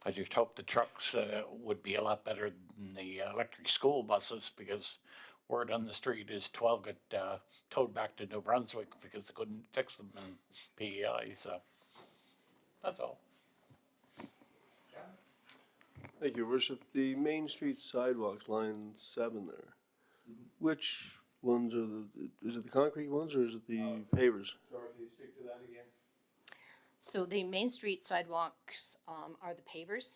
I just hope the trucks would be a lot better than the electric school buses, because word on the street is 12 got towed back to New Brunswick because they couldn't fix them in PEI, so that's all. Thank you, Your Worship. The Main Street sidewalks, line 7 there. Which ones are is it the concrete ones or is it the pavers? Dorothy, speak to that again. So the Main Street sidewalks are the pavers.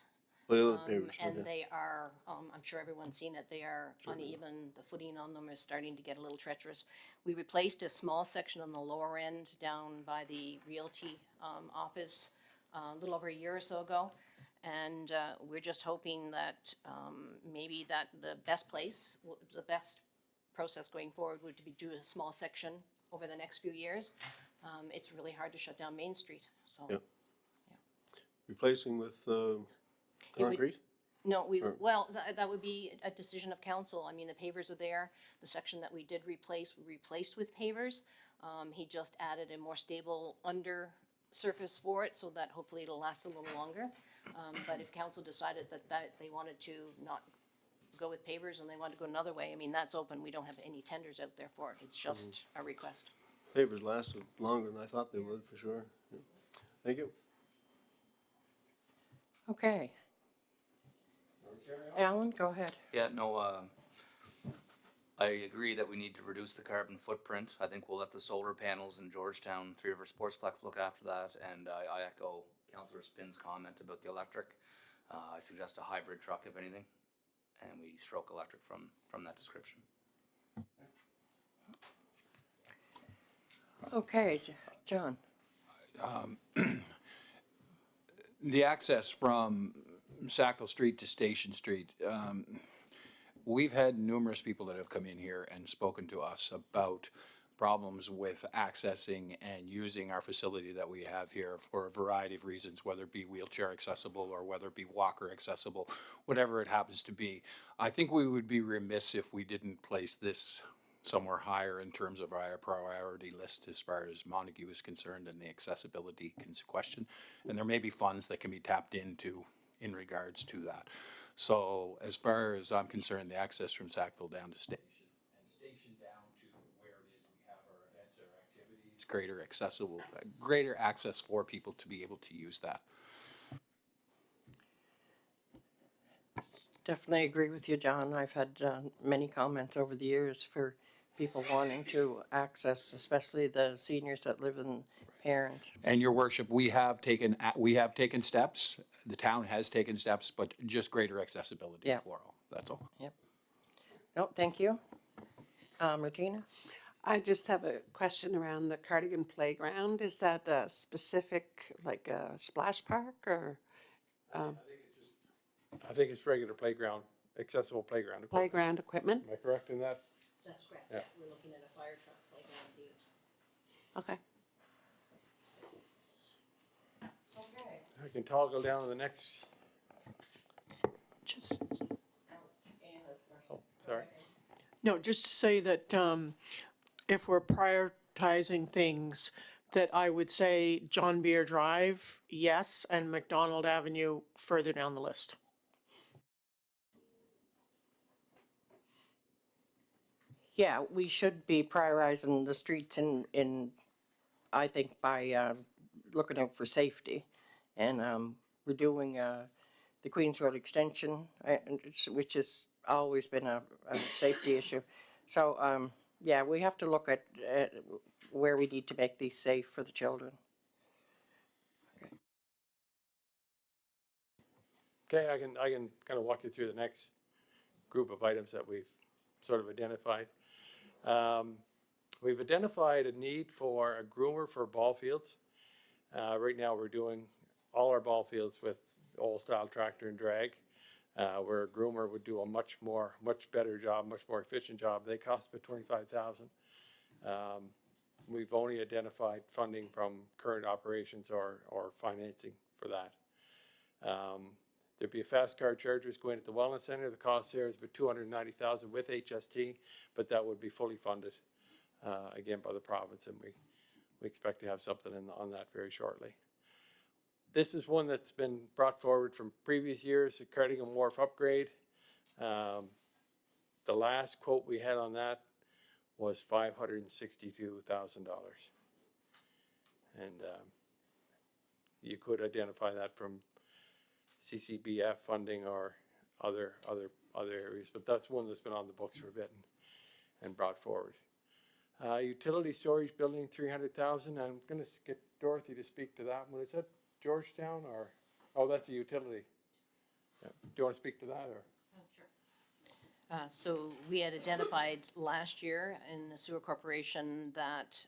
Oh, the other pavers, And okay. they are, I'm sure everyone's seen it, they are uneven. The footing on them is starting to get a little treacherous. We replaced a small section on the lower end down by the Realty office a little over a year or so ago. And we're just hoping that maybe that the best place, the best process going forward would be do a small section over the next few years. It's really hard to shut down Main Street, so. Yep. Replacing with concrete? No, Or- well, that would be a decision of council. I mean, the pavers are there. The section that we did replace, we replaced with pavers. He just added a more stable under surface for it so that hopefully it'll last a little longer. But if council decided that they wanted to not go with pavers and they want to go another way, I mean, that's open. We don't have any tenders out there for it. It's just a request. Pavers lasted longer than I thought they would, for sure. Yeah. Thank you. Okay. Alan, go ahead. Yeah, no, I agree that we need to reduce the carbon footprint. I think we'll let the solar panels in Georgetown, Three River Sportsplex look after that, and I echo Councillor Spin's comment about the electric. I suggest a hybrid truck if anything, and we stroke electric from that description. Okay, John. The access from Sackville Street to Station Street, we've had numerous people that have come in here and spoken to us about problems with accessing and using our facility that we have here for a variety of reasons, whether it be wheelchair accessible or whether it be walker accessible, whatever it happens to be. I think we would be remiss if we didn't place this somewhere higher in terms of our priority list as far as Montague is concerned and the accessibility question. And there may be funds that can be tapped into in regards to that. So as far as I'm concerned, the access from Sackville down to Station and Station down to where it is we have our events, our activities, greater access for people to be able to use that. Definitely agree with you, John. I've had many comments over the years for people wanting to access, especially the seniors that live in parents. And Your Worship, we have taken steps. The town has taken steps, but just greater accessibility Yeah. for all. That's all. Yep. No, thank you. Martina? I just have a question around the Cardigan Playground. Is that a specific, like a splash park or I think it's regular playground, accessible playground equipment. playground equipment? Am I correct in that? That's correct. Yeah. We're looking at a fire truck playground deed. Okay. I can toggle down to the next, Just, oh, sorry. no, just to say that if we're prioritizing things, that I would say John Beer Drive, yes, and McDonald Avenue further down the list. Yeah, we should be prioritizing the streets in I think, by looking out for safety. And we're doing the Queens Road extension, which has always been a safety issue. So, yeah, we have to look at where we need to make these safe for the children. Okay, I can kind of walk you through the next group of items that we've sort of identified. We've identified a need for a groomer for ball fields. Right now, we're doing all our ball fields with old style tractor and drag, where a groomer would do a much better job, much more efficient job. They cost about $25,000. We've only identified funding from current operations or financing for that. There'd be a fast car chargers going at the wellness center. The cost there is about $290,000 with HST, but that would be fully funded again by the province, and we expect to have something on that very shortly. This is one that's been brought forward from previous years, a Cardigan Wharf upgrade. The last quote we had on that was $562,000. And you could identify that from CCBF funding or other areas, but that's one that's been on the books for a bit and brought forward. Utility storage building, 300,000. I'm going to get Dorothy to speak to that one. Is that Georgetown or? Oh, that's a utility. Yeah. Do you want to speak to that or? So we had identified last year in the sewer corporation that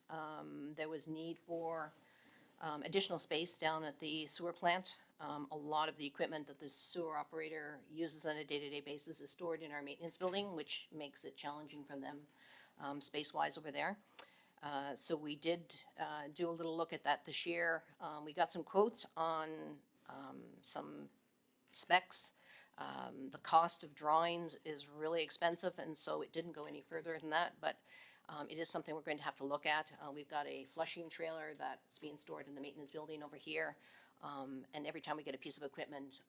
there was need for additional space down at the sewer plant. A lot of the equipment that the sewer operator uses on a day-to-day basis is stored in our maintenance building, which makes it challenging for them space-wise over there. So we did do a little look at that this year. We got some quotes on some specs. The cost of drawings is really expensive, and so it didn't go any further than that, but it is something we're going to have to look at. We've got a flushing trailer that's being stored in the maintenance building over here, and every time we get a piece of equipment,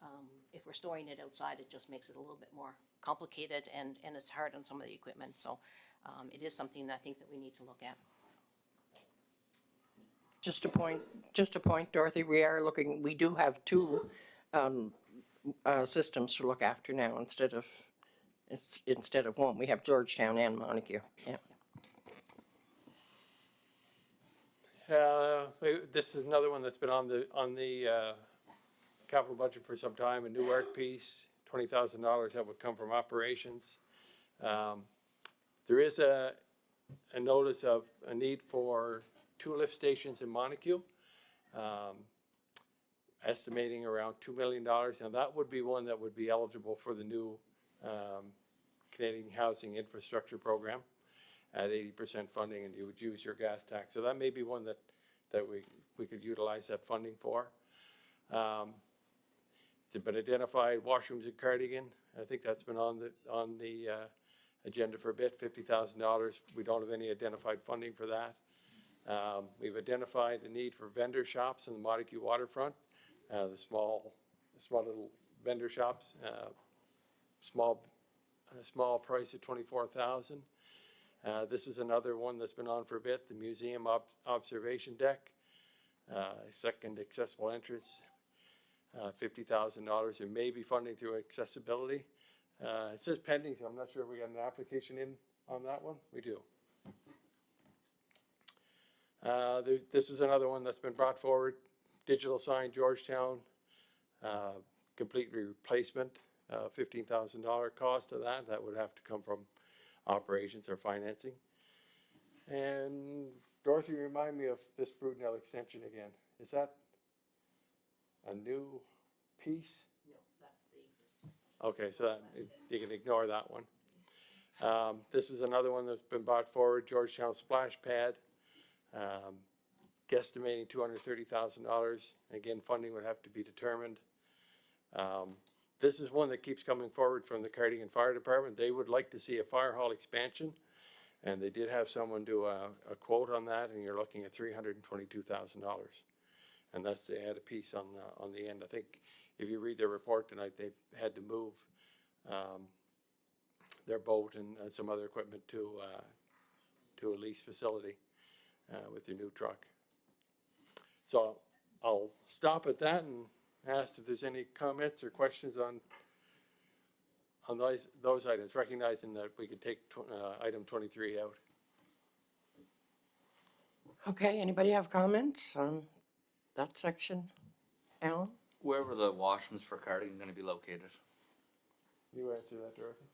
if we're storing it outside, it just makes it a little bit more complicated, and it's hard on some of the equipment, so it is something that I think that we need to look at. Just a point, Dorothy, we do have two systems to look after now instead of one. We have Georgetown and Montague. Yeah. This is another one that's been on the capital budget for some time. A new art piece, $20,000 that would come from operations. There is a notice of a need for 2 lift stations in Montague. Estimating around $2 million. Now that would be one that would be eligible for the new Canadian Housing Infrastructure Program at 80% funding, and you would use your gas tax. So that may be one that we could utilize that funding for. It's been identified, washrooms in Cardigan. I think that's been on the agenda for a bit, $50,000. We don't have any identified funding for that. We've identified the need for vendor shops in the Montague waterfront. The small little vendor shops, small price of $24,000. This is another one that's been on for a bit. The museum observation deck, second accessible entrance, $50,000. There may be funding through accessibility. It says pending, so I'm not sure if we got an application in on that one. We do. This is another one that's been brought forward. Digital sign, Georgetown, complete replacement, $15,000 cost of that. That would have to come from operations or financing. And Dorothy, remind me of this Broodnell extension again. Is that a new piece? No, that's the existing. Okay, so you can ignore that one. This is another one that's been brought forward, Georgetown splash pad. Guesstimating $230,000. Again, funding would have to be determined. This is one that keeps coming forward from the Cardigan Fire Department. They would like to see a fire hall expansion, and they did have someone do a quote on that, and you're looking at $322,000. And that's, they had a piece on the end. I think if you read their report tonight, they've had to move their boat and some other equipment to a lease facility with their new truck. So I'll stop at that and ask if there's any comments or questions on those items, recognizing that we could take item 23 out. Okay, anybody have comments on that section? Alan? Where were the washrooms for Cardigan going to be located? You answer that, Dorothy.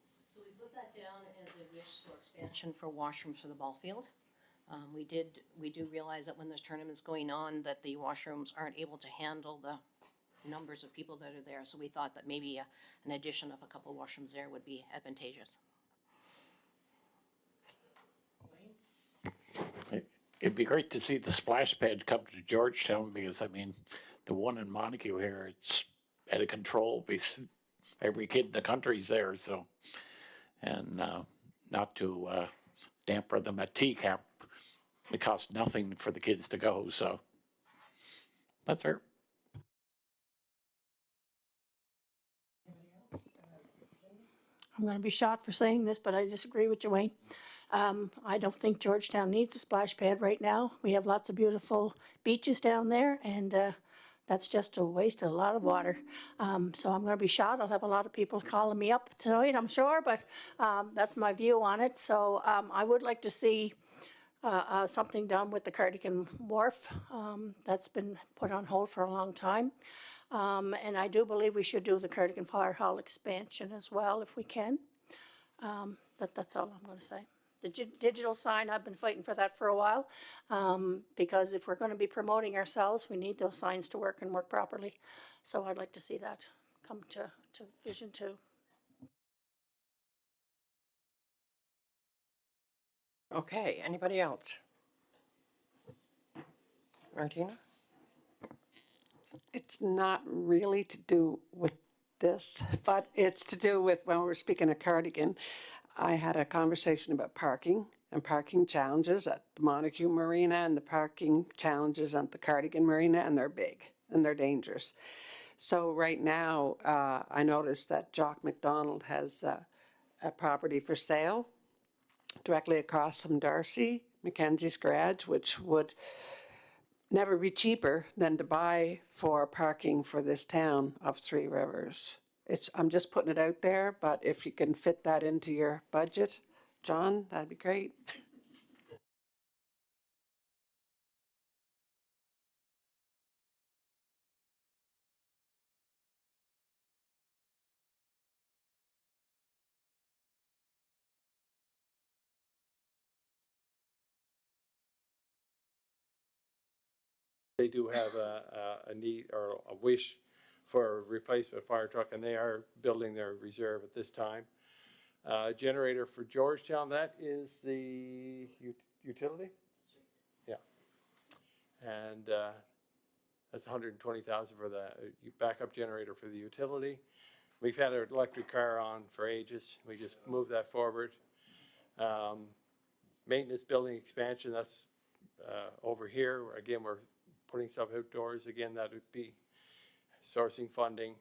So we put that down as a wish for expansion for washrooms for the ball field. We do realize that when there's tournaments going on, that the washrooms aren't able to handle the numbers of people that are there. So we thought that maybe an addition of a couple washrooms there would be advantageous. It'd be great to see the splash pad come to Georgetown because, I mean, the one in Montague here, it's out of control because every kid in the country's there. So, and not to damper them at TCAP, it costs nothing for the kids to go. So that's fair. I'm gonna be shot for saying this, but I disagree with you, Wayne. I don't think Georgetown needs a splash pad right now. We have lots of beautiful beaches down there, and that's just a waste of a lot of water. So I'm gonna be shot. I'll have a lot of people calling me up tonight, I'm sure, but that's my view on it. So I would like to see something done with the Cardigan Wharf. That's been put on hold for a long time. And I do believe we should do the Cardigan Fire Hall expansion as well if we can. That's all I'm gonna say. The digital sign, I've been fighting for that for a while, because if we're gonna be promoting ourselves, we need those signs to work and work properly. So I'd like to see that come to Vision 2. Okay, anybody else? Martina? It's not really to do with this, but it's to do with, when we were speaking of Cardigan, I had a conversation about parking and parking challenges at the Montague Marina and the parking challenges at the Cardigan Marina, and they're big and they're dangerous. So right now, I noticed that Jock McDonald has a property for sale directly across from Darcy, Mackenzie's Garage, which would never be cheaper than to buy for parking for this town of Three Rivers. I'm just putting it out there, but if you can fit that into your budget, John, that'd be great. They do have a need or a wish for a replacement fire truck, and they are building their reserve at this time. Generator for Georgetown, that is the utility? Yeah. And that's $120,000 for the backup generator for the utility. We've had our electric car on for ages. We just moved that forward. Maintenance building expansion, that's over here. Again, we're putting stuff outdoors. Again, that would be sourcing funding.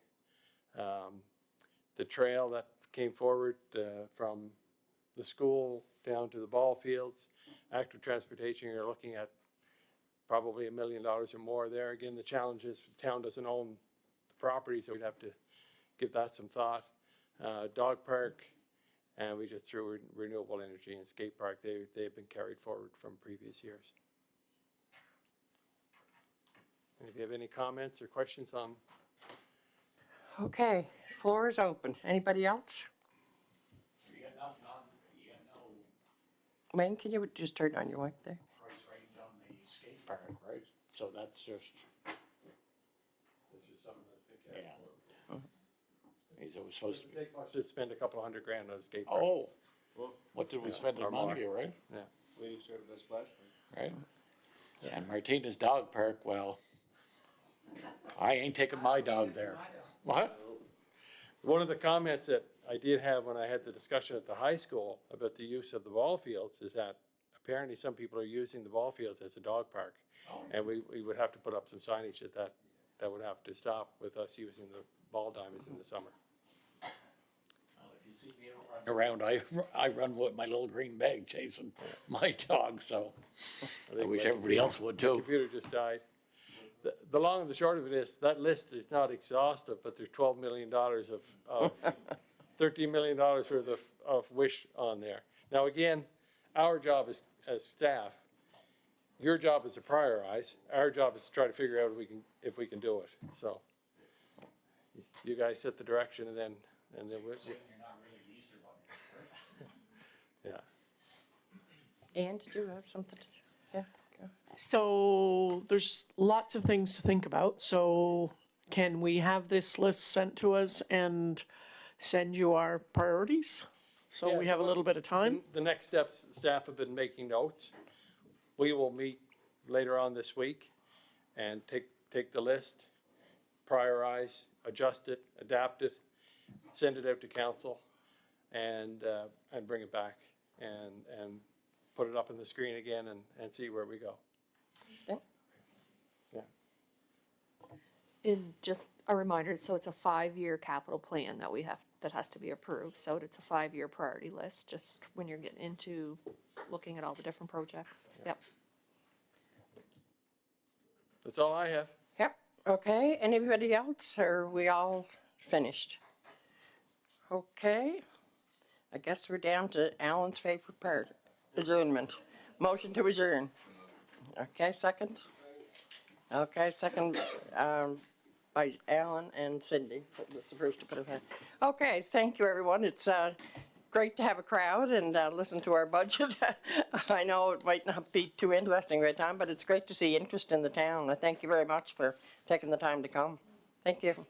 The trail that came forward from the school down to the ball fields, active transportation, you're looking at probably $1 million or more there. Again, the challenge is the town doesn't own the property, so we'd have to give that some thought. Dog park, and we just threw renewable energy and skate park. They've been carried forward from previous years. If you have any comments or questions on? Okay, floor is open. Anybody else? Wayne, can you just turn on your mic there? Price range on the skate park, right? So that's just, This is something that's been carried yeah. forward. Is it was supposed to be, Take much to spend a couple $100,000 on a skate park. oh, what did we spend or in more. Montague, right? Yeah. We started that splash pad. Right? Yeah, and Martina's dog park, well, I ain't taking my dog there. What? One of the comments that I did have when I had the discussion at the high school about the use of the ball fields is that apparently some people are using the ball fields as a dog park. And we would have to put up some signage that would have to stop with us using the ball diamonds in the summer. Well, if you see me around, I run with my little green bag chasing my dog, so I wish everybody else would The too. computer just died. The long and the short of it is, that list is not exhaustive, but there's $12 million of $13 million worth of wish on there. Now, again, our job is, as staff, your job is to prioritize. Our job is to try to figure out if we can do it. So you guys set the direction, and then yeah. Ann, did you have something to say? Yeah, go. So there's lots of things to think about. So can we have this list sent to us and send you our priorities? So we Yeah, have a little bit of time. The next steps, staff have been making notes. We will meet later on this week and take the list, prioritize, adjust it, adapt it, send it out to council, and bring it back and put it up on the screen again and see where we go. Okay. Yeah. And just a reminder, so it's a 5-year capital plan that we have that has to be approved. So it's a 5-year priority list, just when you're getting into looking at all the different projects. Yep. That's all I have. Yep, okay, anybody else, or are we all finished? Okay, I guess we're down to Alan's favorite part, adjournment. Motion to adjourn. Okay, second? Okay, second, by Alan and Cindy, that was the first to put it in. Okay, thank you, everyone. It's, great to have a crowd and, listen to our budget. I know it might not be too interesting right now, but it's great to see interest in the town. I thank you very much for taking the time to come. Thank you.